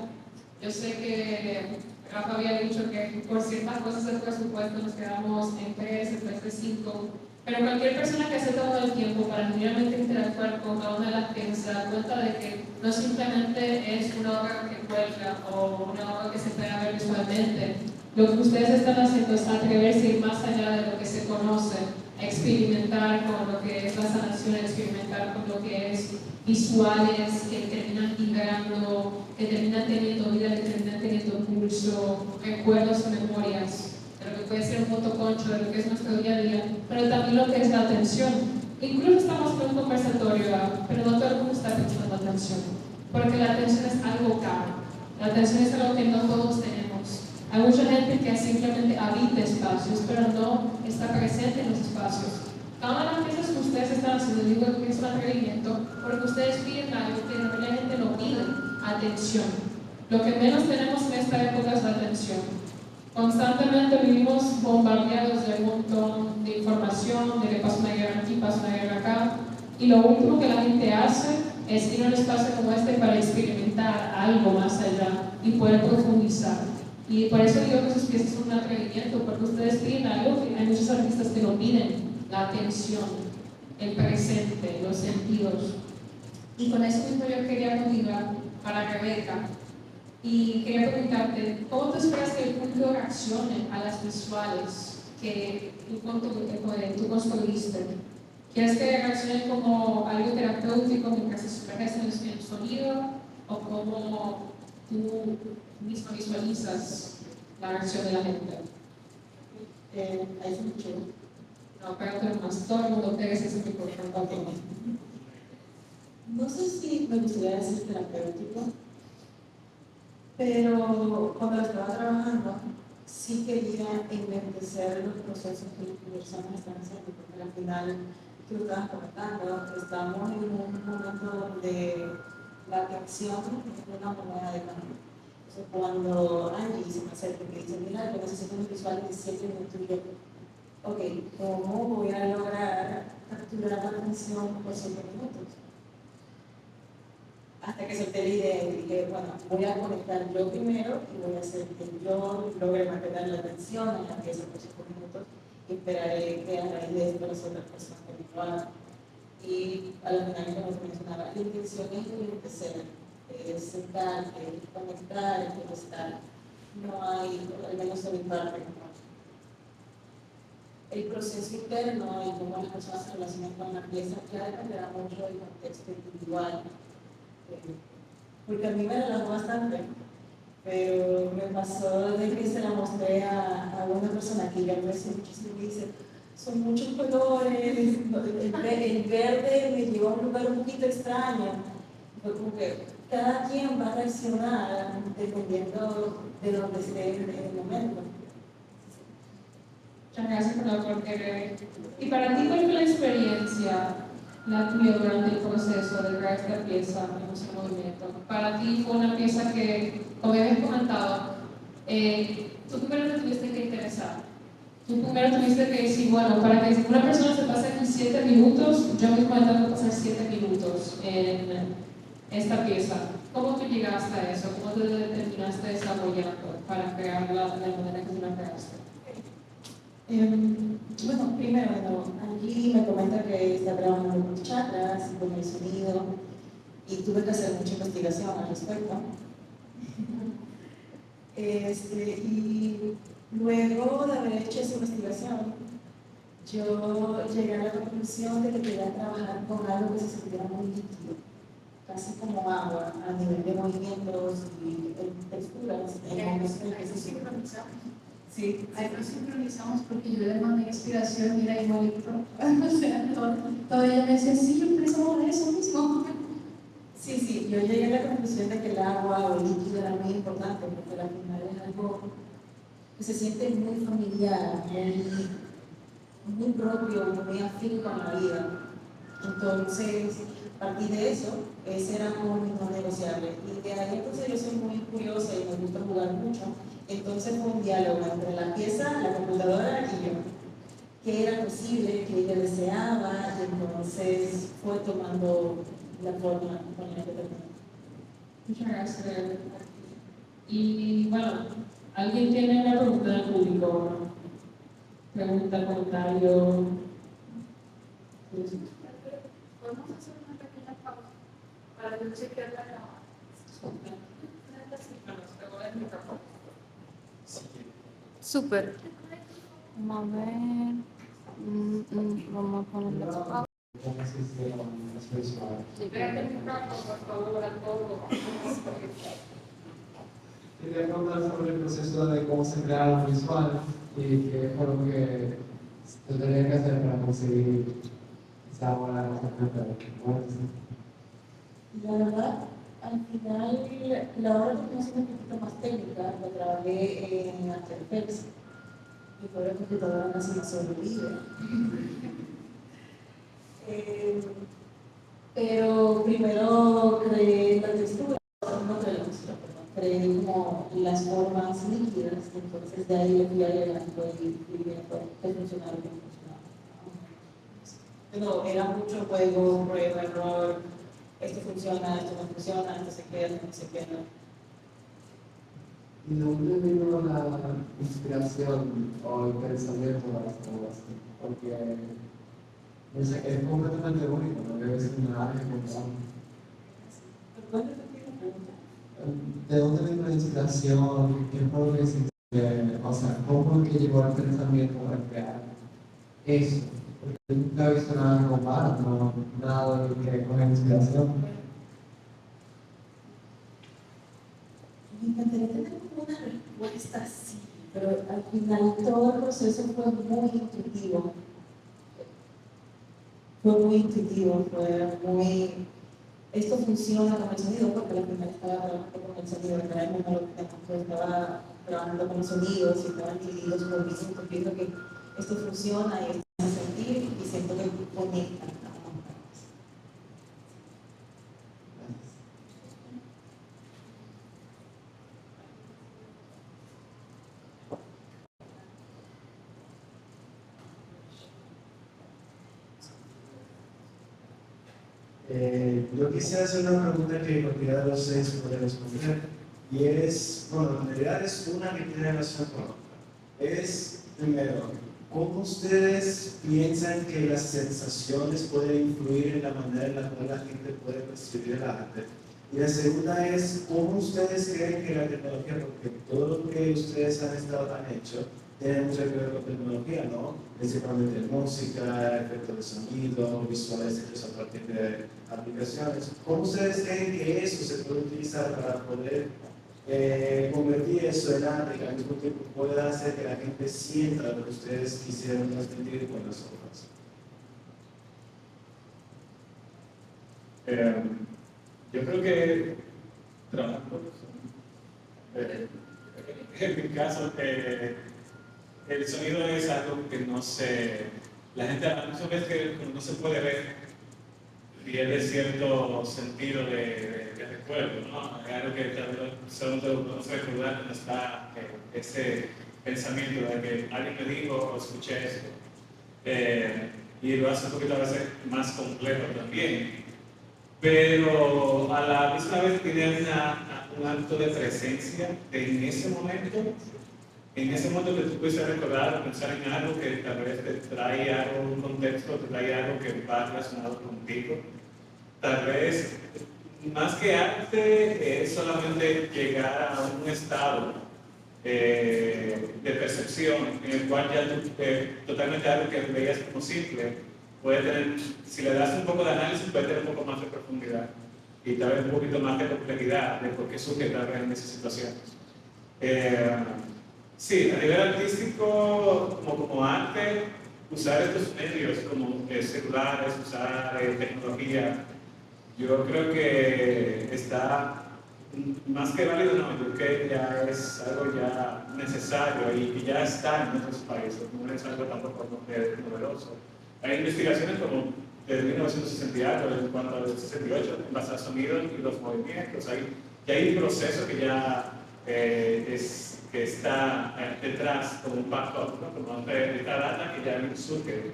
Yo sé que Rafa había dicho que por ciertas cosas del presupuesto nos quedamos en 3, en vez de 5, pero cualquier persona que se toma el tiempo para genuinamente interactuar con cada una de las piezas se da cuenta de que no simplemente es una obra que cuelga o una obra que se puede ver visualmente. Lo que ustedes están haciendo es atreverse a ir más allá de lo que se conoce, a experimentar con lo que es la sanación, a experimentar con lo que es visuales que terminan integrando, que terminan teniendo vida, que terminan teniendo pulso, recuerdos y memorias de lo que puede ser un motoconcho, de lo que es nuestro día a día, pero también lo que es la atención. Incluso estamos con un conversatorio, pero no todo el mundo está prestando atención, porque la atención es algo caro, la atención es algo que no todos tenemos. Hay mucha gente que simplemente habita espacios, pero no está presente en los espacios. Cada una de las piezas que ustedes están haciendo, digo que es un atrevimiento, porque ustedes piden algo que la gente no pide, atención. Lo que menos tenemos en esta época es la atención. Constantemente vivimos bombardeados de un montón de información, de que pasa una guerra aquí, pasa una guerra acá, y lo último que la gente hace es ir a un espacio como este para experimentar algo más allá y poder profundizar. Y por eso digo que sus piezas son un atrevimiento, porque ustedes piden algo que hay muchos artistas que lo piden, la atención, el presente, los sentidos. Y con eso mismo yo quería continuar para Rebeca. Y quería preguntarte, ¿cómo tú esperas que el público reaccione a las visuales que tú construiste? ¿Quieres que reaccionen como algo terapéutico mientras se sumergen en el sonido? ¿O como tú mismo visualizas la reacción de la gente? Ahí se escuchó. No, pero más, todo el mundo pega ese tipo de contacto. No sé si me gustaría decir terapéutico, pero cuando lo estaba trabajando, sí quería enriquecer los procesos que las personas están haciendo, porque al final, tú lo estabas comentando, estamos en un momento donde la atención es una moneda de cambio. Entonces, cuando Angie se me acerca y me dice, mira, yo necesito un visual de 7 minutos, yo, ok, ¿cómo voy a lograr capturar la atención por 7 minutos? Hasta que solté la idea y dije, bueno, voy a conectar yo primero y voy a hacer que yo logre mantener la atención en la pieza por 5 minutos y esperaré que a raíz de esto las otras personas también lo hagan. Y a la final, como te mencionaba, la intención es enriquecer, es sentar, es conectar, es estar. No hay, al menos de mi parte, el proceso interno y cómo las personas se relacionan con la pieza ya dependerá mucho del contexto individual. Porque a mí me relajó bastante, pero me pasó de que se la mostré a una persona que yo aprecio muchísimo y dice, son muchos colores, el verde me llevó a un lugar un poquito extraño. Fue como que cada quien va a reaccionar dependiendo de donde esté en el momento. Muchas gracias por la oportunidad. Y para ti, ¿cuál fue la experiencia la tuya durante el proceso de crear esta pieza en ese movimiento? Para ti fue una pieza que, como habías comentado, tú primero te tuviste que interesar. Tú primero tuviste que decir, bueno, para que una persona se pase aquí 7 minutos, yo mismo tengo que pasar 7 minutos en esta pieza. ¿Cómo tú llegaste a eso? ¿Cómo te terminaste desarrollando para crear la manera que tú la creaste? Bueno, primero, Angie me comenta que está trabajando con chakras, con el sonido, y tuve que hacer mucha investigación al respecto. Y luego de haber hecho esa investigación, yo llegué a la conclusión de que quería trabajar con algo que se sintiera muy líquido, casi como agua, a nivel de movimientos y texturas. Sí, ahí nos sincronizamos porque yo le mandé inspiración, mira, igualito. O sea, todo ella me decía, sí, yo pensaba en eso mismo. Sí, yo llegué a la conclusión de que el agua o el líquido era muy importante porque al final es algo que se siente muy familiar, muy propio, muy afín con la vida. Entonces, a partir de eso, ese era como mi no negociable. Y de ahí entonces yo soy muy curiosa y me gusta jugar mucho. Entonces fue un diálogo entre la pieza, la computadora y yo. ¿Qué era posible, qué ella deseaba? Y entonces fue tomando la forma con la que terminó. Muchas gracias. Y bueno, ¿alguien tiene una pregunta del público? Pregunta, comentario. ¿Podemos hacer una pequeña pausa para yo chequear la cámara? Súper. Vamos a ver. Vamos a ponerle pausa. Espérate un rato, por favor, a todos. Quería preguntar sobre el proceso de cómo se crea un visual y qué fue lo que se tenía que hacer para conseguir esa buena representación. La verdad, al final, la obra que es un poquito más técnica, la trabajé en After Effects. Mi pobre computadora casi no sobrevive. Pero primero creé la textura, no creé la textura, perdón, creé como las formas líquidas, entonces de ahí le fui agregando y viendo qué funcionaba y qué no funcionaba. Pero era mucho juego, prueba, error, esto funciona, esto no funciona, esto se queda, esto no se queda. ¿Y de dónde vino la inspiración o el pensamiento para esta obra? Porque no sé, es completamente único, no debe ser nada encontrado. ¿Perdón, repetí la pregunta? ¿De dónde vino la inspiración? ¿Qué fue lo que hiciste? O sea, ¿cómo es que llegó al pensamiento para crear eso? Porque nunca he visto nada comparado, no, nada de que coge inspiración. Me encantaría tener como una respuesta así, pero al final todo el proceso fue muy intuitivo. Fue muy... Esto funciona con el sonido, porque al final estaba trabajando con el sonido, era el número que estaba trabajando con los sonidos y estaban divididos por minutos, viendo que esto funciona y esto me hace sentir y siento que conecta. Yo quisiera hacer una pregunta que cualquiera de los seis puede responder, y es, bueno, en realidad es una que tiene relación con otra. Es, primero, ¿cómo ustedes piensan que las sensaciones pueden influir en la manera en la cual la gente puede percibir el arte? Y la segunda es, ¿cómo ustedes creen que la tecnología, porque todo lo que ustedes han hecho, tiene mucho que ver con tecnología, ¿no? Principalmente música, efectos de sonido, visuales hechos a partir de aplicaciones. ¿Cómo ustedes creen que eso se puede utilizar para poder convertir eso en arte y al mismo tiempo pueda hacer que la gente sienta lo que ustedes quisieron transmitir con las obras? Yo creo que trabajando en mi caso, el sonido es algo que no se... La gente muchas veces que no se puede ver, pierde cierto sentido de recuerdo, ¿no? Es algo que tal vez solo podemos recordar cuando está ese pensamiento de que alguien me dijo o escuché esto. Y lo hace un poquito a veces más complejo también. Pero a la misma vez tiene un acto de presencia en ese momento que tú puedes recordar o pensar en algo que tal vez te trae algo, un contexto, te trae algo que va relacionado contigo. Tal vez, más que arte, es solamente llegar a un estado de percepción en el cual ya tú, totalmente algo que veías como simple, puede tener, si le das un poco de análisis, puede tener un poco más de profundidad y tal vez un poquito más de complejidad de por qué surge tal vez en esas situaciones. Sí, a nivel artístico, como arte, usar estos medios como celulares, usar tecnología, yo creo que está más que válido, no, yo creo que ya es algo ya necesario y ya está en otros países, no es algo tampoco novedoso. Hay investigaciones como desde 1960 algo, en cuanto al 68, en base a sonidos y los movimientos. Hay un proceso que ya que está detrás como un backup, ¿no? Como esta data que ya surge.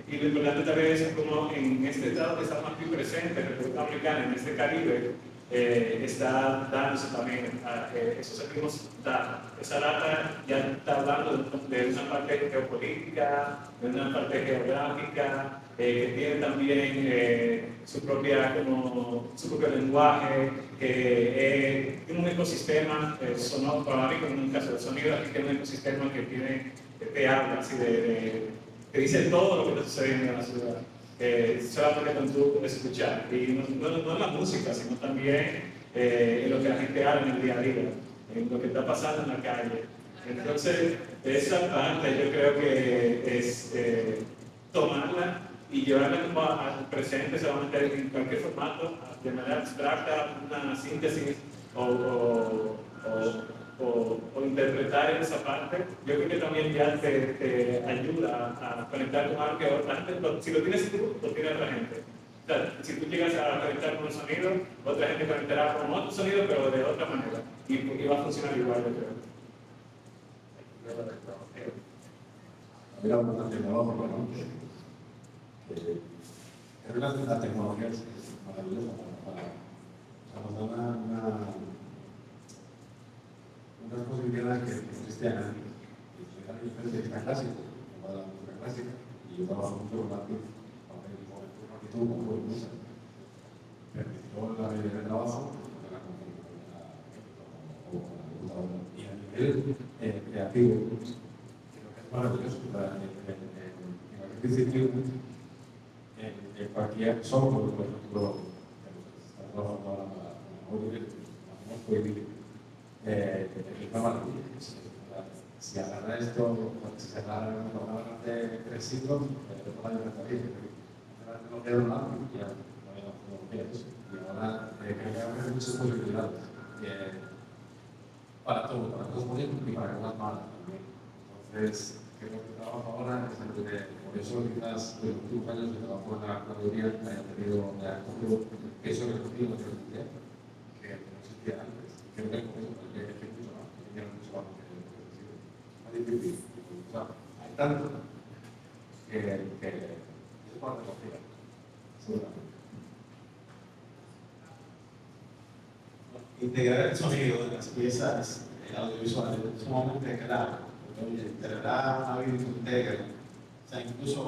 Y lo importante también es como en este estado que está más presente, en República Dominicana, en este Caribe, está dándose también esos mismos datos. Esa data ya está hablando de una parte geopolítica, de una parte geográfica, que tiene también su propio lenguaje, que tiene un ecosistema sonoro, para mí, como en un caso de sonido, aquí tiene un ecosistema que te habla así te dice todo lo que está sucediendo en la ciudad. Solamente con tú escuchar. Y no en la música, sino también en lo que la gente habla en el día a día, en lo que está pasando en la calle. Entonces, esa parte yo creo que es tomarla y llevarla como al presente, se va a meter en cualquier formato, de manera abstracta, una síntesis o interpretar esa parte. Yo creo que también ya te ayuda a conectar con algo que otra gente, si lo tienes tú, lo tiene otra gente. O sea, si tú llegas a conectar con un sonido, otra gente conectará con otro sonido, pero de otra manera. Y va a funcionar igual, yo creo. Mira, una tecnológica, ¿no? Es la tecnología es maravillosa para nos da unas posibilidades que es cristiana. Yo soy artista clásico, de la música clásica, y yo trabajo mucho con arte, partitura, con música. Permitió la mayoría de trabajo con la computadora. Y a nivel creativo, creo que es maravilloso. En cualquier disciplina, en cualquier software, por ejemplo, está trabajando ahora la poética, es una maravilla. Si agarra esto, si se agarra de 3 siglos, no hay una tarea. No queda nada, ya no queda eso. Y ahora creo que hay muchas posibilidades para todo, para cosas bonitas y para cosas malas también. Entonces, creo que el trabajo ahora es el de, por eso quizás de los últimos años de trabajo en la mayoría me ha cogido eso que cogí en la universidad, que no existía antes. Creo que con eso porque es mucho más, que tiene mucho más que decir. Es más difícil. O sea, hay tanto que es para recoger, seguramente. Integrar el sonido de las piezas audiovisuales es sumamente clave. Integrar una vida íntegra, o sea, incluso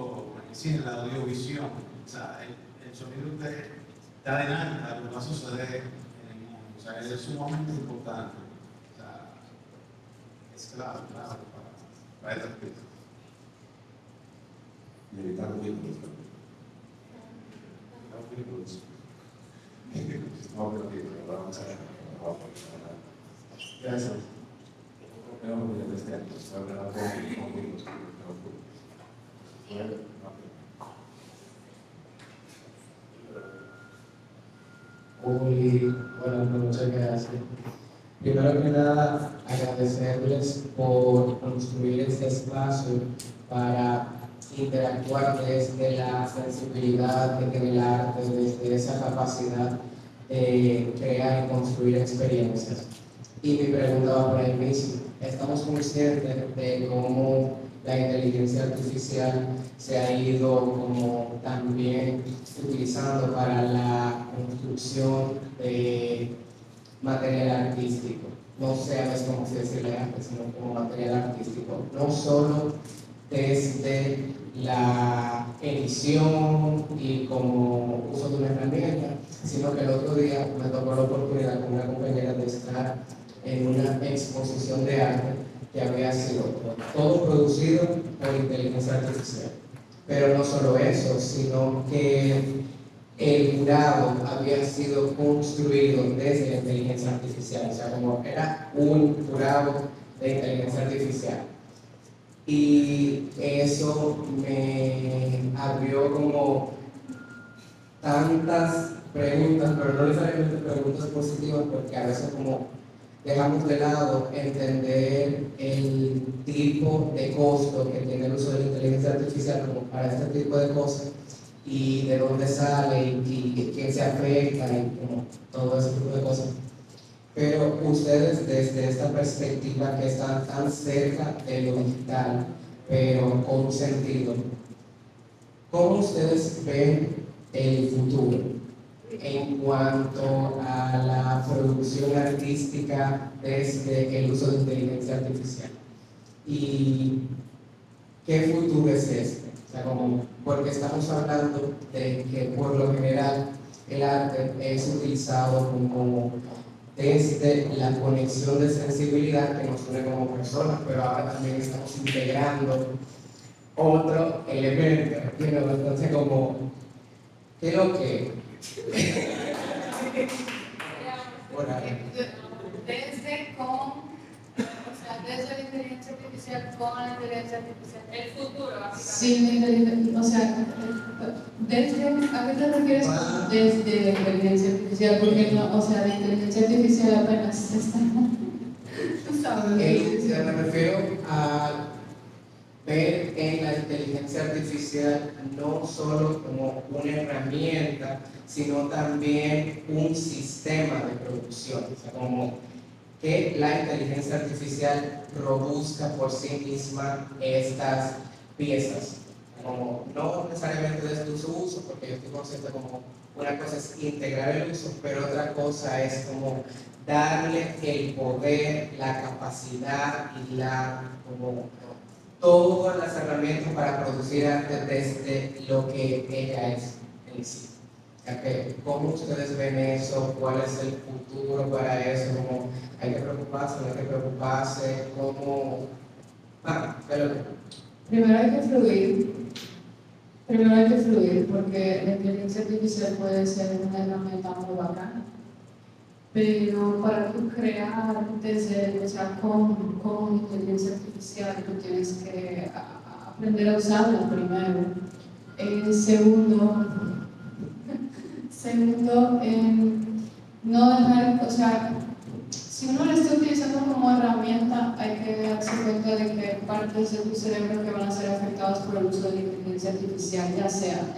en el cine, la audiovisión, o sea, el sonido te adelanta lo que va a suceder en el mundo, o sea, es sumamente importante, o sea, es clave para estas piezas. Y evitar ruidos. Gracias. Muy buenas noches, muchas gracias. Primero que nada, agradecerles por construir este espacio para interactuar desde la sensibilidad que tiene el arte, desde esa capacidad de crear y construir experiencias. Y mi pregunta va por ahí mismo. Estamos conscientes de cómo la inteligencia artificial se ha ido como también utilizando para la construcción de material artístico. No sabes cómo se decirle arte, sino como material artístico. No solo desde la edición y como uso de una herramienta, sino que el otro día me tocó la oportunidad con una compañera de estar en una exposición de arte que había sido todo producido por inteligencia artificial. Pero no solo eso, sino que el jurado había sido construido desde la inteligencia artificial, o sea, como era un jurado de inteligencia artificial. Y eso me abrió como tantas preguntas, pero no necesariamente preguntas positivas, porque a veces como dejamos de lado entender el tipo de costo que tiene el uso de la inteligencia artificial como para este tipo de cosas y de dónde sale y quién se afecta y como todo ese tipo de cosas. Pero ustedes desde esta perspectiva que están tan cerca de lo digital, pero con un sentido, ¿cómo ustedes ven el futuro? en cuanto a la producción artística desde el uso de inteligencia artificial. ¿Y qué futuro es este? O sea, porque estamos hablando de que por lo general el arte es utilizado como desde la conexión de sensibilidad que nos une como personas, pero ahora también estamos integrando otro elemento, entonces como, ¿qué es lo que? Por ahí. Desde la inteligencia artificial con la inteligencia artificial. El futuro, básicamente. Sí, o sea, ¿a qué te refieres con desde la inteligencia artificial? Porque no, o sea, la inteligencia artificial apenas está. Tú sabes. Me refiero a ver en la inteligencia artificial no solo como una herramienta, sino también un sistema de producción. O sea, como que la inteligencia artificial produzca por sí misma estas piezas. Como, no necesariamente desde su uso, porque yo estoy consciente como una cosa es integrar el uso, pero otra cosa es como darle el poder, la capacidad y como todas las herramientas para producir arte desde lo que ella es en sí. ¿Cómo ustedes ven eso? ¿Cuál es el futuro para eso? ¿Cómo hay que preocuparse? ¿No hay que preocuparse? ¿Cómo? Primero hay que fluir, porque la inteligencia artificial puede ser una herramienta muy bacana, pero para tú crear desde, o sea, con inteligencia artificial, tú tienes que aprender a usarla primero. Segundo, no dejar, o sea, si uno la está utilizando como herramienta, hay que darse cuenta de que partes de tu cerebro que van a ser afectadas por el uso de la inteligencia artificial, ya sea,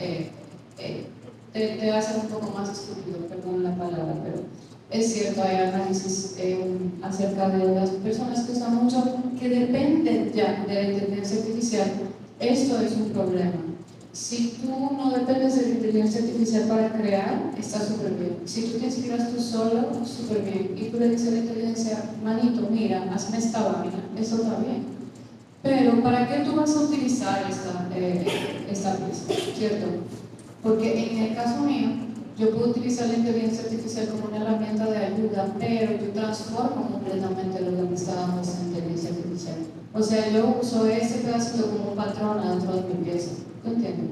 te hace un poco más estúpido, perdón la palabra, pero es cierto, hay análisis acerca de las personas que usan mucho, que dependen ya de la inteligencia artificial. Esto es un problema. Si tú no dependes de la inteligencia artificial para crear, está súper bien. Si tú te inspiras tú solo, súper bien. Y tú le dices a la inteligencia, manito, mira, hazme esta vaina, eso está bien. Pero ¿para qué tú vas a utilizar esta pieza? ¿Cierto? Porque en el caso mío, yo puedo utilizar la inteligencia artificial como una herramienta de ayuda, pero yo transformo completamente lo que me está dando esa inteligencia artificial. O sea, yo uso ese pedacito como un patrón dentro de mi pieza. ¿Tú entiendes?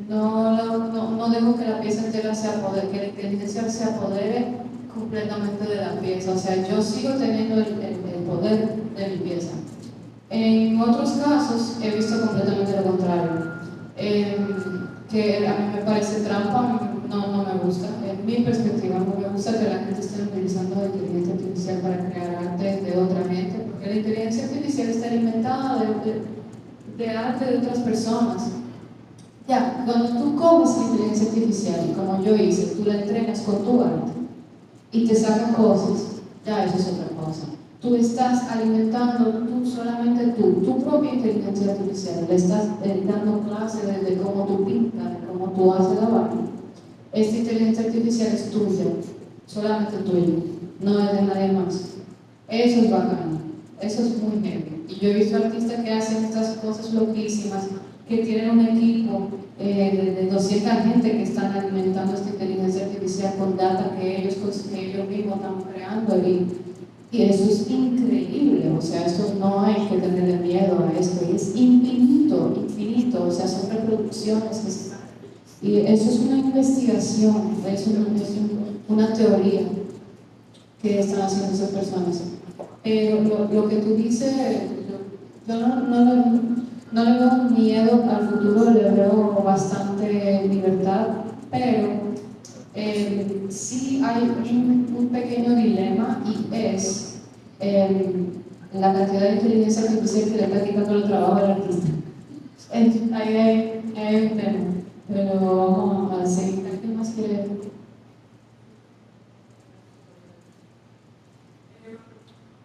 No dejo que la pieza entera se apodere, que la inteligencia se apodere completamente de la pieza. O sea, yo sigo teniendo el poder de mi pieza. En otros casos he visto completamente lo contrario. Que a mí me parece trampa, no me gusta. En mi perspectiva, no me gusta que la gente esté utilizando la inteligencia artificial para crear arte de otra gente, porque la inteligencia artificial está alimentada de arte de otras personas. Ya, cuando tú coges la inteligencia artificial, como yo hice, tú la entrenas con tu arte y te sacan cosas, ya eso es otra cosa. Tú estás alimentando solamente tu propia inteligencia artificial, le estás dando clases de cómo tú pintas, de cómo tú haces la vaina. Esta inteligencia artificial es tuya, solamente tuya, no es de nadie más. Eso es bacano, eso es muy heavy. Y yo he visto artistas que hacen estas cosas loquísimas, que tienen un equipo de 200 gente que están alimentando esta inteligencia artificial con data que ellos mismos están creando y eso es increíble, o sea, eso no hay que tenerle miedo a esto, es infinito, o sea, son reproducciones, y eso es una investigación, es una teoría que están haciendo esas personas. Pero lo que tú dices, yo no le veo miedo al futuro, le veo bastante libertad, pero sí hay un pequeño dilema y es la cantidad de inteligencia artificial que le está quitando el trabajo al artista. Ahí hay un tema, pero vamos a seguir. ¿Alguien más quiere?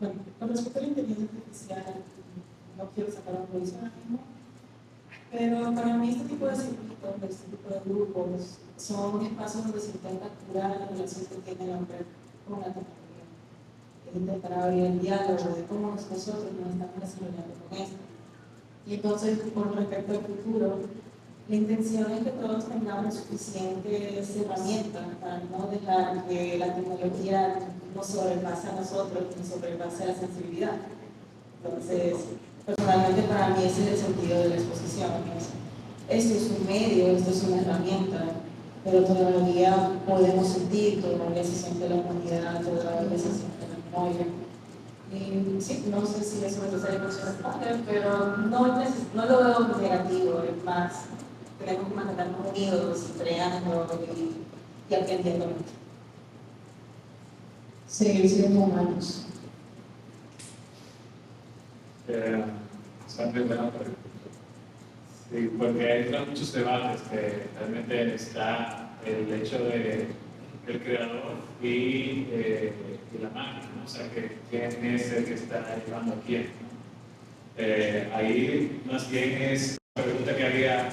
Bueno, con respecto a la inteligencia artificial, no quiero sacar un juicio ahora mismo, pero para mí este tipo de circuitos, este tipo de grupos, son espacios donde se intenta curar la relación que tiene el hombre con la tecnología. Es intentar abrir el diálogo de cómo nosotros nos estamos desarrollando con esto. Y entonces, con respecto al futuro, la intención es que todos tengamos suficientes herramientas para no dejar que la tecnología nos sobrepase a nosotros, nos sobrepase la sensibilidad. Entonces, personalmente para mí ese es el sentido de la exposición. Esto es un medio, esto es una herramienta, pero todavía podemos sentir, todavía se siente la humanidad, todavía se siente la memoria. Y sí, no sé si eso es necesario se responde, pero no lo veo negativo, es más, tenemos que mantenernos unidos y creando y aprendiendo mucho. Seguir siendo humanos. Bastante buena pregunta. Sí, porque hay muchos debates que realmente está el hecho de el creador y la máquina, ¿no? O sea, que quién es el que está llevando a quién, ¿no? Ahí más bien es la pregunta que haría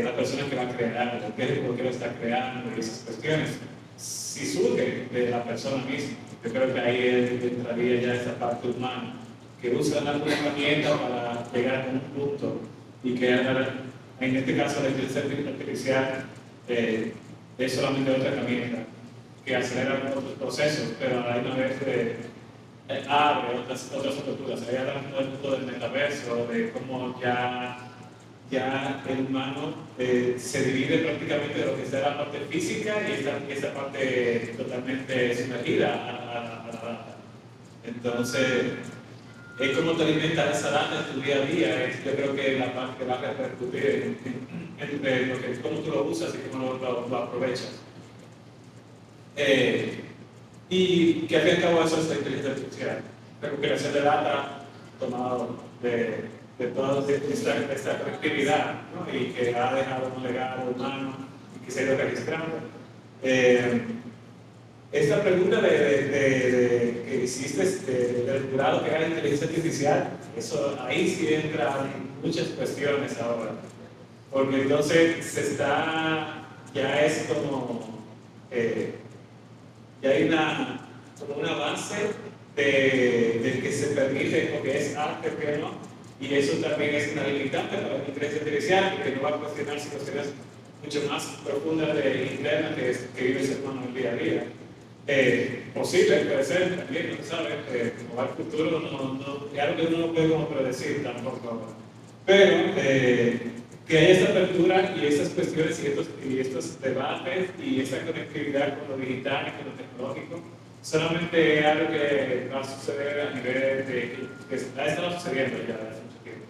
la persona que va a crear, por qué lo está creando y esas cuestiones. Si surge de la persona misma, yo creo que ahí entraría ya esa parte humana, que usa una herramienta para llegar a un punto y que en este caso la inteligencia artificial es solamente otra herramienta que acelera otros procesos, pero a la misma vez abre otras aperturas. Ahí hablamos del mundo del metaverso, de cómo ya el humano se divide prácticamente de lo que es la parte física y esta parte totalmente sumergida a la data. Entonces, es como te alimentas esa data en tu día a día, yo creo que la parte que va a repercutir entre cómo tú lo usas y cómo lo aprovechas. Y que al fin y al cabo eso es la inteligencia artificial, recuperación de data tomado de toda esta conectividad, ¿no? Y que ha dejado un legado humano y que se ha ido registrando. Esta pregunta que hiciste del jurado que era la inteligencia artificial, eso ahí sí entran muchas cuestiones ahora, porque entonces ya es como, ya hay como un avance de que se permite lo que es arte o que no, y eso también es una limitante para la inteligencia artificial, que no va a cuestionar situaciones mucho más profundas internas que vive el ser humano en el día a día. Posible, puede ser, también, no se sabe, como va el futuro, es algo que uno no puede como predecir tampoco. Pero que haya esta apertura y estas cuestiones y estos debates y esta conectividad con lo digital y con lo tecnológico, solamente es algo que va a suceder a nivel que ha estado sucediendo ya hace mucho tiempo.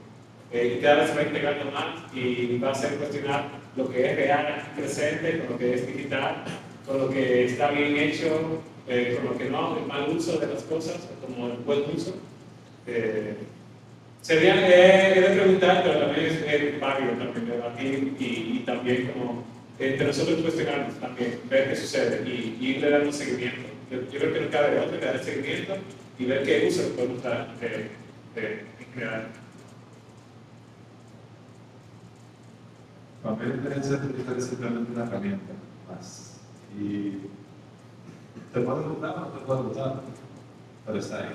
Y cada vez se va integrando más y va a ser cuestionar lo que es real, presente, con lo que es digital, con lo que está bien hecho, con lo que no, el mal uso de las cosas, como el buen uso. Sería de preguntar, pero también es válido también debatir y también como entre nosotros cuestionarnos también, ver qué sucede y irle dando seguimiento. Yo creo que no cabe otro que dar seguimiento y ver qué uso podemos dar en general. Para mí la inteligencia artificial es simplemente una herramienta más. Y te puede gustar o no te puede gustar, pero está ahí.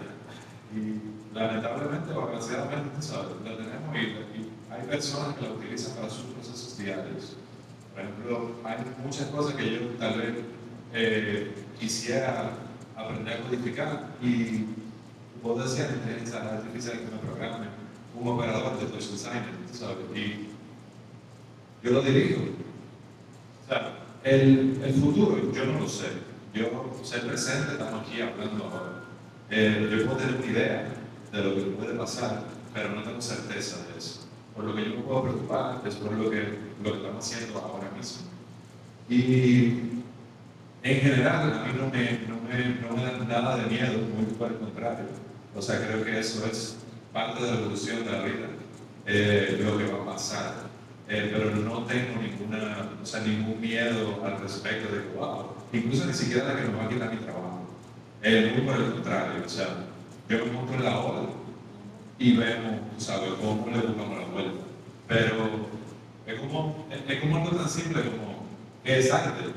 Y lamentablemente o desgraciadamente, ¿sabes? La tenemos y hay personas que la utilizan para sus procesos diarios. Por ejemplo, hay muchas cosas que yo tal vez quisiera aprender a codificar y vos decías la inteligencia artificial que me programe un operador de touch designer, ¿sabes? Y yo lo dirijo. O sea, el futuro yo no lo sé. Yo sé el presente, estamos aquí hablando ahora. Yo puedo tener una idea de lo que puede pasar, pero no tengo certeza de eso. Por lo que yo me puedo preocupar es por lo que estamos haciendo ahora mismo. Y en general, a mí no me da nada de miedo, muy por el contrario. O sea, creo que eso es parte de la evolución de la vida, lo que va a pasar. Pero no tengo ningún miedo al respecto de que, wow, incluso ni siquiera de que me va a quitar mi trabajo. Muy por el contrario, o sea, yo me monto en la ola y vemos, ¿sabes?, cómo le buscamos la vuelta. Pero es como algo tan simple como ¿Qué es arte?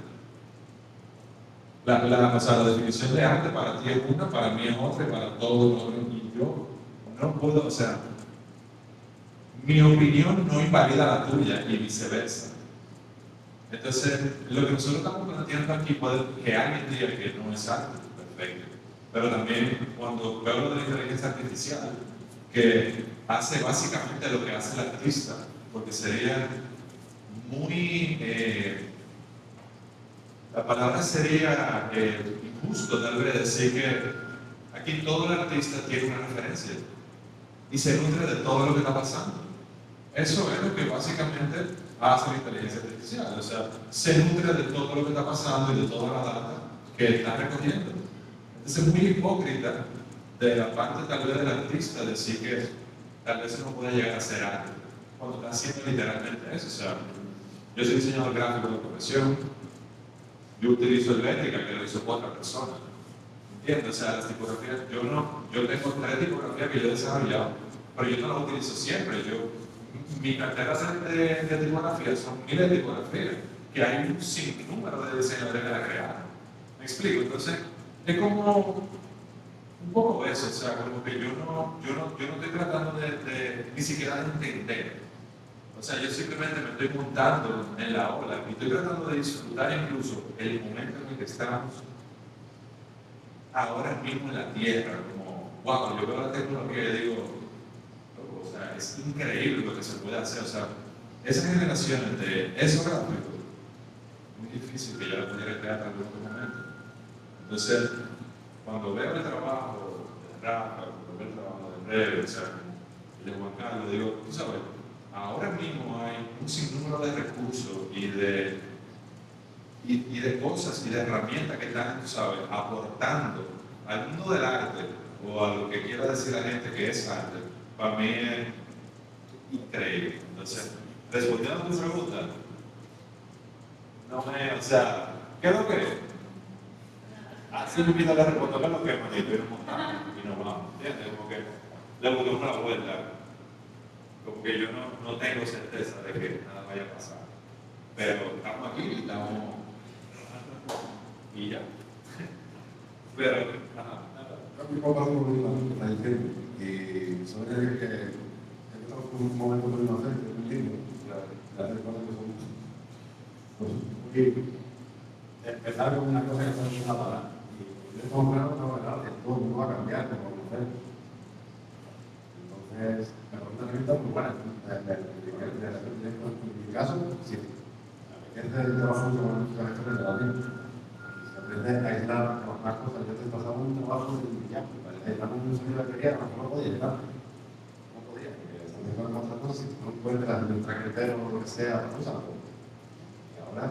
O sea, la definición de arte para ti es una, para mí es otra y para todos los otros. Y yo no puedo, o sea, mi opinión no invalida la tuya y viceversa. Entonces, lo que nosotros estamos planteando aquí puede que alguien diga que no es arte, perfecto. Pero también cuando veo lo de la inteligencia artificial, que hace básicamente lo que hace el artista, porque sería muy, la palabra sería injusto tal vez decir que aquí todo el artista tiene una referencia y se nutre de todo lo que está pasando. Eso es lo que básicamente hace la inteligencia artificial, o sea, se nutre de todo lo que está pasando y de toda la data que está recogiendo. Entonces es muy hipócrita de la parte tal vez del artista decir que tal vez no puede llegar a ser arte, cuando está haciendo literalmente eso. O sea, yo soy diseñador gráfico de profesión, yo utilizo Eléctrica que lo hizo otra persona, ¿entiendes? O sea, las tipografías, yo tengo 3 tipografías que yo he desarrollado, pero yo no las utilizo siempre. Mi cartera de tipografías son miles de tipografías, que hay un sinnúmero de diseñadores que la crearon. ¿Me explico? Entonces, es como un poco eso, o sea, como que yo no estoy tratando ni siquiera de entender. O sea, yo simplemente me estoy montando en la ola y estoy tratando de disfrutar incluso el momento en el que estamos ahora mismo en la Tierra, como, wow, yo veo la tecnología y digo, loco, o sea, es increíble lo que se puede hacer. O sea, esas generaciones de esos gráficos, muy difícil que yo la pudiera crear en algún momento. Entonces, cuando veo el trabajo de Rafa, cuando veo el trabajo de Rebe, o sea, de Juan Carlos, digo, tú sabes, ahora mismo hay un sinnúmero de recursos y de cosas y de herramientas que están, tú sabes, aportando al mundo del arte o a lo que quiera decir la gente que es arte. Para mí es increíble. Entonces, respondiendo a tu pregunta, o sea, ¿qué es lo que es? Así me pido la respuesta, ¿qué es lo que es, manito? Y nos montamos y nos vamos, ¿entiendes? Como que le buscamos una vuelta. Como que yo no tengo certeza de que nada vaya a pasar. Pero estamos aquí y estamos y ya. Pero, Yo comparto con lo que está diciendo y sobre que estamos en un momento muy inocente, muy lindo, la persona que somos. Empezar con una cosa que es una palabra y yo tengo claro que todo el mundo va a cambiar como conocer. Entonces, la pregunta es muy buena. En mi caso, sí. La gente trabaja mucho con los caracteres de la vida. Se aprende a aislar más cosas. Yo te pasaba un trabajo de ya, aislamos un sonido de batería, no podía llegar. No podía, porque también con otras cosas, si no encuentras el traquetero o lo que sea, úsalo. Y ahora,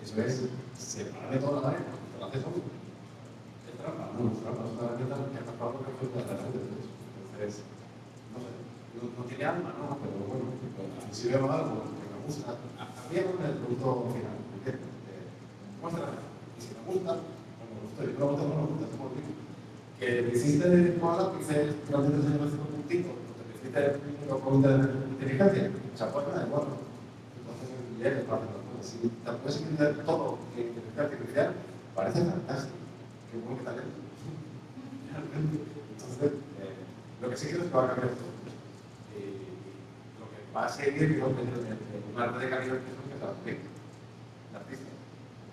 eso es separarle toda la tarea, lo haces solo. Es trampa, no es trampa, es una herramienta que ha pasado lo que fue la tarea de eso. Entonces, no sé, no tiene alma, ¿no? Pero bueno, si veo algo que me gusta, había con el producto final, ¿entiendes? Muéstrame. Y si me gusta, no me gusta, yo no me gusta, es como digo. Que me hiciste con lápices, realmente se llama un puntito, porque me hiciste con inteligencia, o sea, pues me da igual. Entonces, leer es parte de las cosas. Si te puedes entender todo en inteligencia artificial, parece fantástico. Qué bueno que talento. Entonces, lo que sí quiero es que va a cambiar esto. Lo que va a seguir, yo creo, un arte de calidad que es el artista.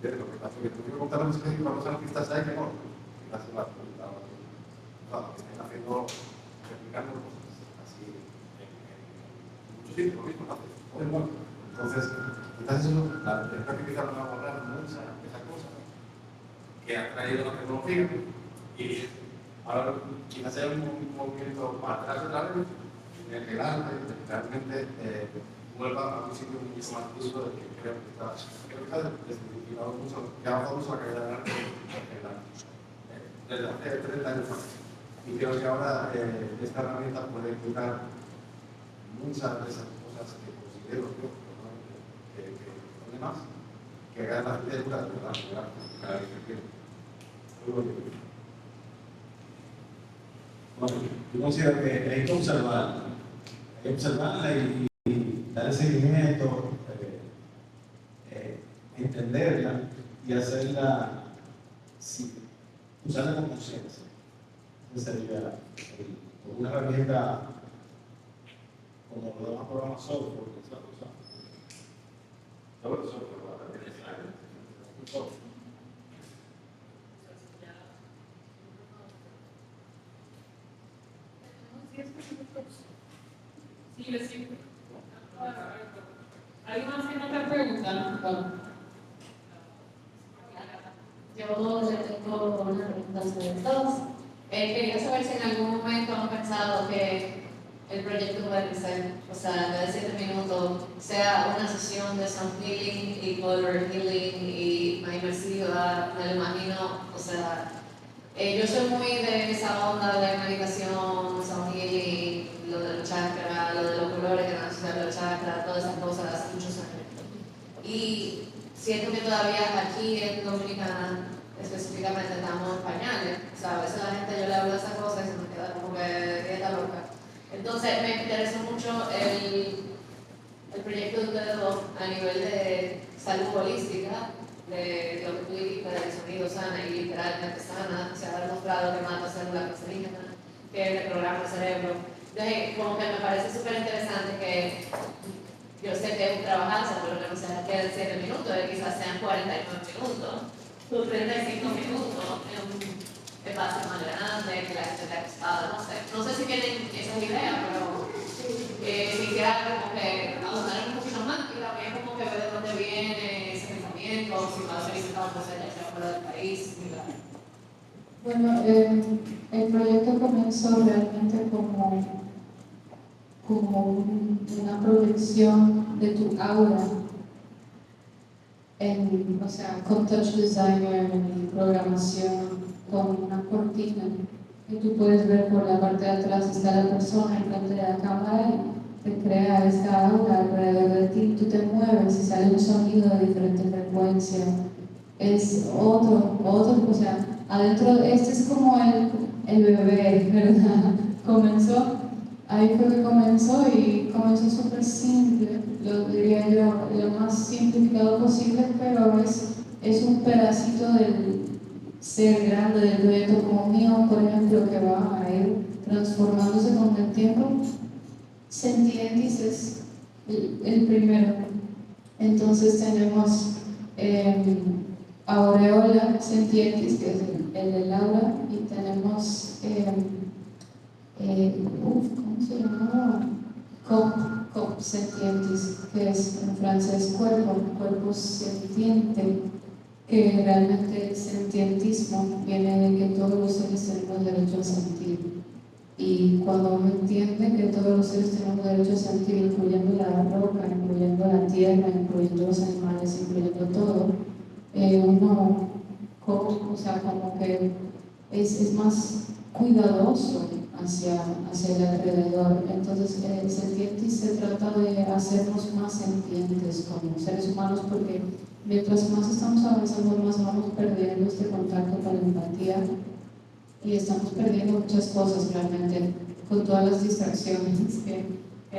Lo que pasa es que tú me contar la música y para los artistas hay que no. Gracias a la que están haciendo, replicando cosas así en muchos sitios, lo mismo hace todo el mundo. Entonces, quizás eso, la inteligencia artificial no va a borrar mucha esa cosa que ha traído la tecnología y ahora quizás haya un movimiento para atrás otra vez en el que el arte realmente vuelva a un sitio mucho más justo del que creo que está desdignificado mucho, que ha bajado mucho la calidad del arte desde hace 30 años más. Y creo que ahora esta herramienta puede quitar muchas de esas cosas que considero yo que son más, que hagan la arquitectura de verdad, cada vez que quiero. Bueno, yo considero que hay que observarla y darle seguimiento, y hacerla, sí, usarla con conciencia. Esa sería una herramienta como los demás programas software que se usan. Sí, le sigo. ¿Alguien más tiene otra pregunta? Yo le tengo una pregunta sobre todos. Quería saber si en algún momento han pensado que el proyecto puede crecer, o sea, de 7 minutos, sea una sesión de sound healing y color healing y más inmersiva, me lo imagino, o sea, yo soy muy de esa onda de meditación, sound healing, lo de los chakras, lo de los colores que van a asociar los chakras, todas esas cosas hace muchos años. Y siento que todavía aquí en Dominicana, específicamente, estamos en pañales. O sea, a veces la gente, yo le hablo de esas cosas y se me queda como que está loca. Entonces, me interesó mucho el proyecto de ustedes dos a nivel de salud holística, de lo que tú dijiste, del sonido sana y literalmente sana. Se ha demostrado que mata células cancerígenas, que reprograma el cerebro. Entonces, como que me parece súper interesante que yo sé que es un trabajazo, pero que no se queden 7 minutos, quizás sean 49 minutos, 35 minutos, en un espacio más grande, que la gente esté acostada, no sé si tienen esa idea, pero quisiera como que abundar un poquito más y también como que ver de dónde viene ese pensamiento, si va a ser visitado por ya sea fuera del país, mira. Bueno, el proyecto comenzó realmente como una proyección de tu aura, o sea, con touch designer y programación, con una cortina que tú puedes ver por la parte de atrás, está la persona enfrente de la cámara y te crea esta aura alrededor de ti, tú te mueves y sale un sonido de diferente frecuencia. Es otro, o sea, adentro, este es como el bebé, ¿verdad? Ahí fue que comenzó y comenzó súper simple, lo diría yo, lo más simplificado posible, pero es un pedacito del ser grande del proyecto como mío, por ejemplo, que va a ir transformándose con el tiempo. Sentientis es el primero. Entonces tenemos Aureola Sentientis, que es el del aura, y tenemos ¿cómo se llama? Cop Sentientis, que es en francés cuerpo sentiente, que realmente el sentientismo viene de que todos los seres tenemos derecho a sentir. Y cuando uno entiende que todos los seres tenemos derecho a sentir, incluyendo la roca, incluyendo la tierra, incluyendo los animales, incluyendo todo, uno como que es más cuidadoso hacia el alrededor. Entonces, el sentientis se trata de hacernos más sentientes como seres humanos, porque mientras más estamos avanzando, más vamos perdiendo este contacto con la empatía y estamos perdiendo muchas cosas realmente con todas las distracciones que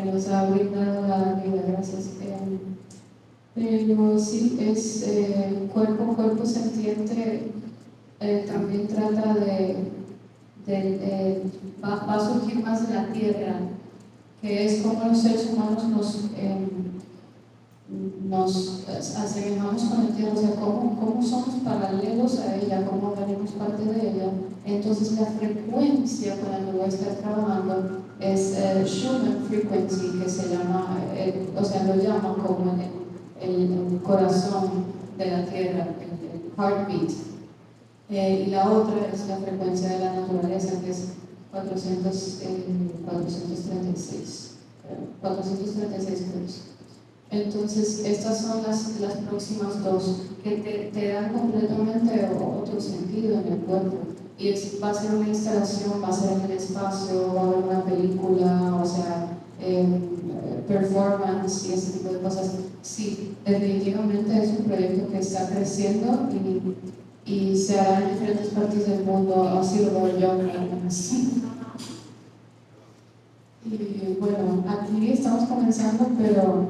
nos ha brindado la vida. Gracias. Pero sí, es cuerpo sentiente. También trata va a surgir más de la tierra, que es como los seres humanos nos asemejamos con la tierra, o sea, cómo somos paralelos a ella, cómo venimos parte de ella. Entonces la frecuencia con la que voy a estar trabajando es Schumann Frequency, que se llama, o sea, lo llaman como el corazón de la tierra, el heartbeat. Y la otra es la frecuencia de la naturaleza, que es 436 Hz. Entonces, estas son las próximas dos que te dan completamente otro sentido en el cuerpo. Y va a ser una instalación, va a ser en el espacio, va a haber una película, o sea, performance y ese tipo de cosas. Sí, definitivamente es un proyecto que está creciendo y se hará en diferentes partes del mundo, así lo veo yo. Y bueno, aquí estamos comenzando, pero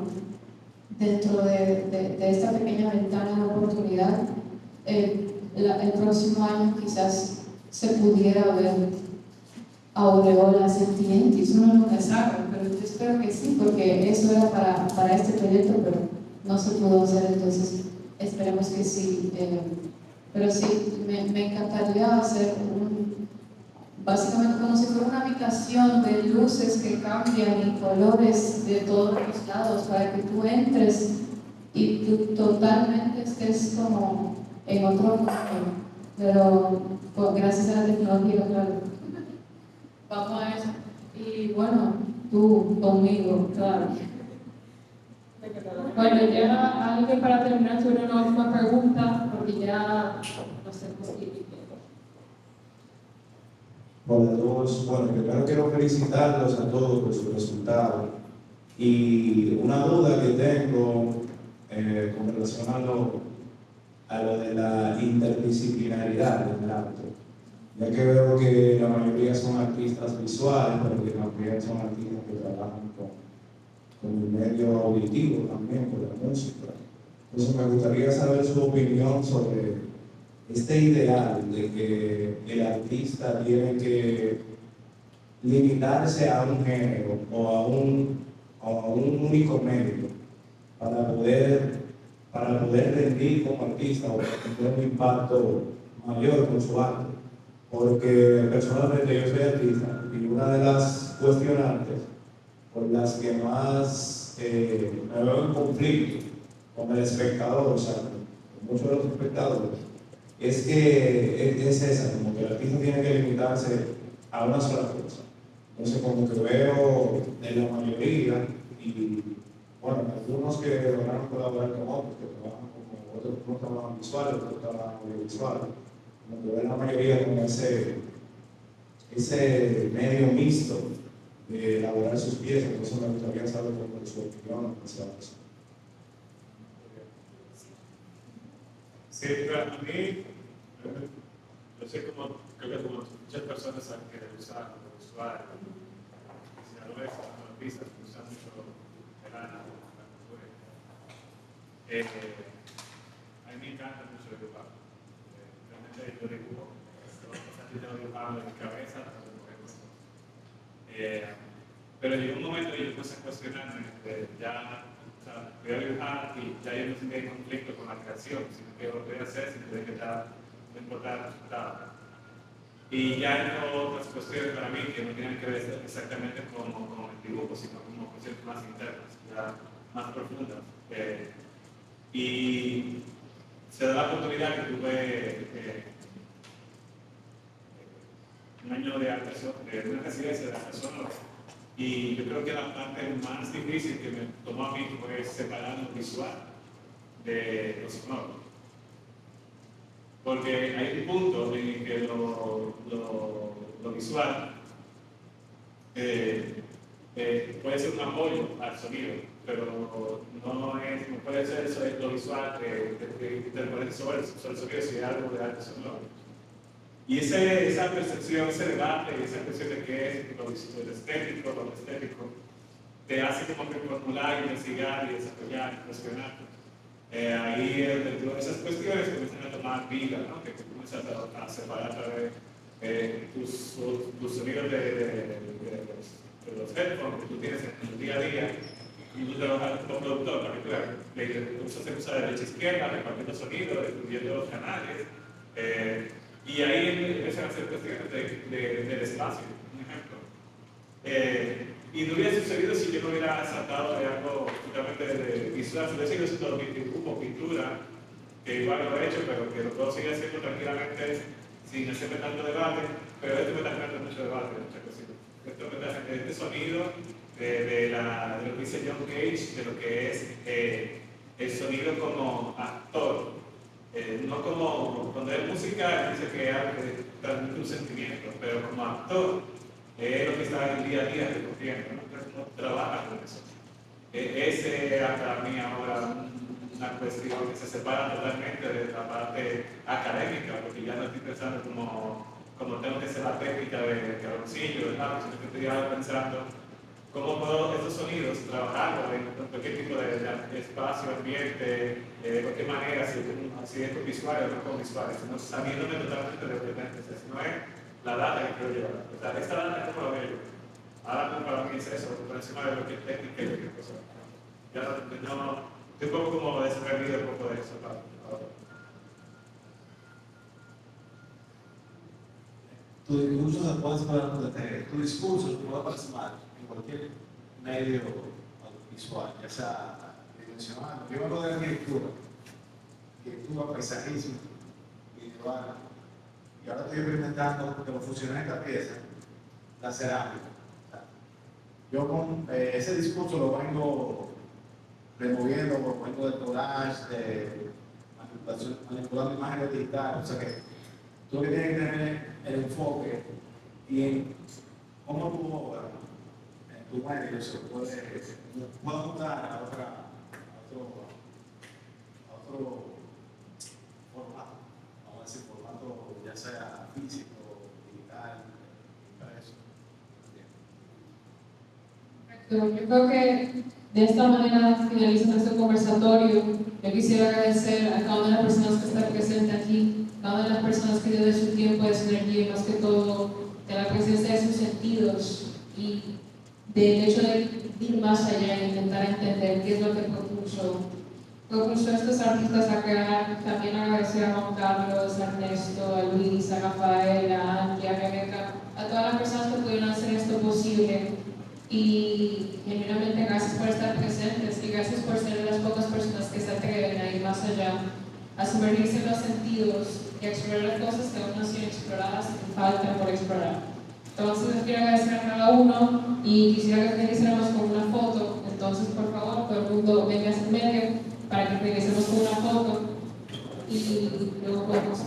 dentro de esta pequeña ventana de oportunidad, el próximo año quizás se pudiera ver aureolas en TNT, uno nunca sabe, pero yo espero que sí, porque eso era para este proyecto, pero no se pudo hacer, entonces esperemos que sí. Pero sí, me encantaría hacer básicamente como si fuera una habitación de luces que cambian y colores de todos los lados para que tú entres y tú totalmente estés como en otro mundo, pero pues, gracias a la tecnología, claro. Vamos a eso. Y bueno, tú conmigo, claro. Bueno, ya alguien para terminar sobre una última pregunta, porque ya no sé qué. Hola a todos. Bueno, primero quiero felicitarlos a todos por su resultado. Y una duda que tengo con relación a lo de la interdisciplinaridad del arte. Ya que veo que la mayoría son artistas visuales, pero que también son artistas que trabajan con el medio auditivo también, con la música. Entonces me gustaría saber su opinión sobre este ideal de que el artista tiene que limitarse a un género o a un único medio para poder rendir como artista o tener un impacto mayor con su arte. Porque personalmente yo soy artista y una de las cuestionantes por las que más me veo en conflicto con el espectador, o sea, con muchos de los espectadores, es que es esa, como que el artista tiene que limitarse a una sola cosa. Entonces, como que veo en la mayoría, y bueno, algunos que lograron colaborar con otros, que trabajan como otros, unos trabajan visuales, otros trabajan audiovisuales, como que veo la mayoría con ese medio mixto de elaborar sus piezas. Entonces, me gustaría saber cómo es su opinión hacia eso. Sí, pero a mí, yo sé como, creo que como muchas personas que usan los usuarios, diseñadores, artistas que usan mucho el arte, la cultura. A mí me encanta mucho dibujar. Realmente yo dibujo, yo dibujaba en mi cabeza, pero llegó un momento y yo puse a cuestionarme, ya voy a dibujar y ya yo no sentía en conflicto con la creación, sino que lo voy a hacer sin tener que no importar el resultado. Y ya hay otras cuestiones para mí que no tienen que ver exactamente con el dibujo, sino como cuestiones más internas, ya más profundas. Y se da la oportunidad que tuve un año de una residencia de arte sonoro. Y yo creo que la parte más difícil que me tomó a mí fue separar lo visual de lo sonoro. Porque hay un punto en el que lo visual puede ser un apoyo al sonido, pero no puede ser eso, lo visual que interpone sobre el sonido si es algo de arte sonoro. Y esa percepción, ese debate, esa percepción de qué es lo estético, lo estético, te hace como que formular, investigar y desarrollar y cuestionar. Ahí esas cuestiones comienzan a tomar vida, ¿no? Que comienzas a separar a través de tus sonidos de los headphones que tú tienes en tu día a día. Y tú trabajas como productor, particular. Se usa de derecha a izquierda, repartiendo sonidos, distribuyendo los canales. Y ahí empiezan a hacer cuestiones del espacio, un ejemplo. Y no hubiera sucedido si yo no hubiera saltado de algo totalmente de visual, si hubiera sido todo dibujo, pintura, que igual lo he hecho, pero que lo puedo seguir haciendo tranquilamente sin hacerme tanto debate, pero esto me está creando mucho debate, muchas cositas. Esto me está haciendo este sonido de lo que dice John Cage, de lo que es el sonido como actor. No como cuando es música dice que transmite un sentimiento, pero como actor es lo que está en el día a día recogiendo, ¿no? Entonces uno trabaja con eso. Ese era para mí ahora una cuestión que se separa totalmente de la parte académica, porque ya no estoy pensando como tengo que ser la técnica de carboncillo, sino que estoy ahora pensando cómo puedo estos sonidos trabajarlos en cualquier tipo de espacio, ambiente, de cualquier manera, si es con visuales o no con visuales, sino sabiéndome totalmente de lo que tengo que hacer. Si no es la data que quiero llevar. O sea, esta data, ¿cómo la veo yo? Ahora, como para mí es eso, por encima de lo que es técnica y lo que es cosa. Ya no, estoy un poco como desprendido un poco de eso ahora. Tu discurso se puede tu discurso se puede plasmar en cualquier medio visual, ya sea dimensional. Yo vengo de arquitectura, paisajismo, visual, y ahora estoy experimentando que lo funciona en esta pieza, la cerámica. Yo con ese discurso lo vengo removiendo, lo vengo del collage, de manipulando imágenes digitales, o sea que tú que tienes que tener el enfoque y en cómo tu obra, en tu medio, se puede montar a otro formato, vamos a decir, formato ya sea físico, digital, impreso. Yo creo que de esta manera finaliza nuestro conversatorio. Yo quisiera agradecer a cada una de las personas que está presente aquí, cada una de las personas que dio de su tiempo, de su energía y más que todo de la presencia de sus sentidos y del hecho de ir más allá e intentar entender qué es lo que propuso a estos artistas a crear. También agradecer a Juan Carlos, a Ernesto, a Luis, a Rafael, a Angie, a Rebeca, a todas las personas que pudieron hacer esto posible. Y genuinamente gracias por estar presentes y gracias por ser de las pocas personas que se atreven a ir más allá, a sumergirse en los sentidos y a explorar cosas que aún no han sido exploradas y que faltan por explorar. Entonces les quiero agradecer a cada uno y quisiera que finalizáramos con una foto. Entonces, por favor, todo el mundo venga hacia el medio para que finalicemos con una foto y luego podemos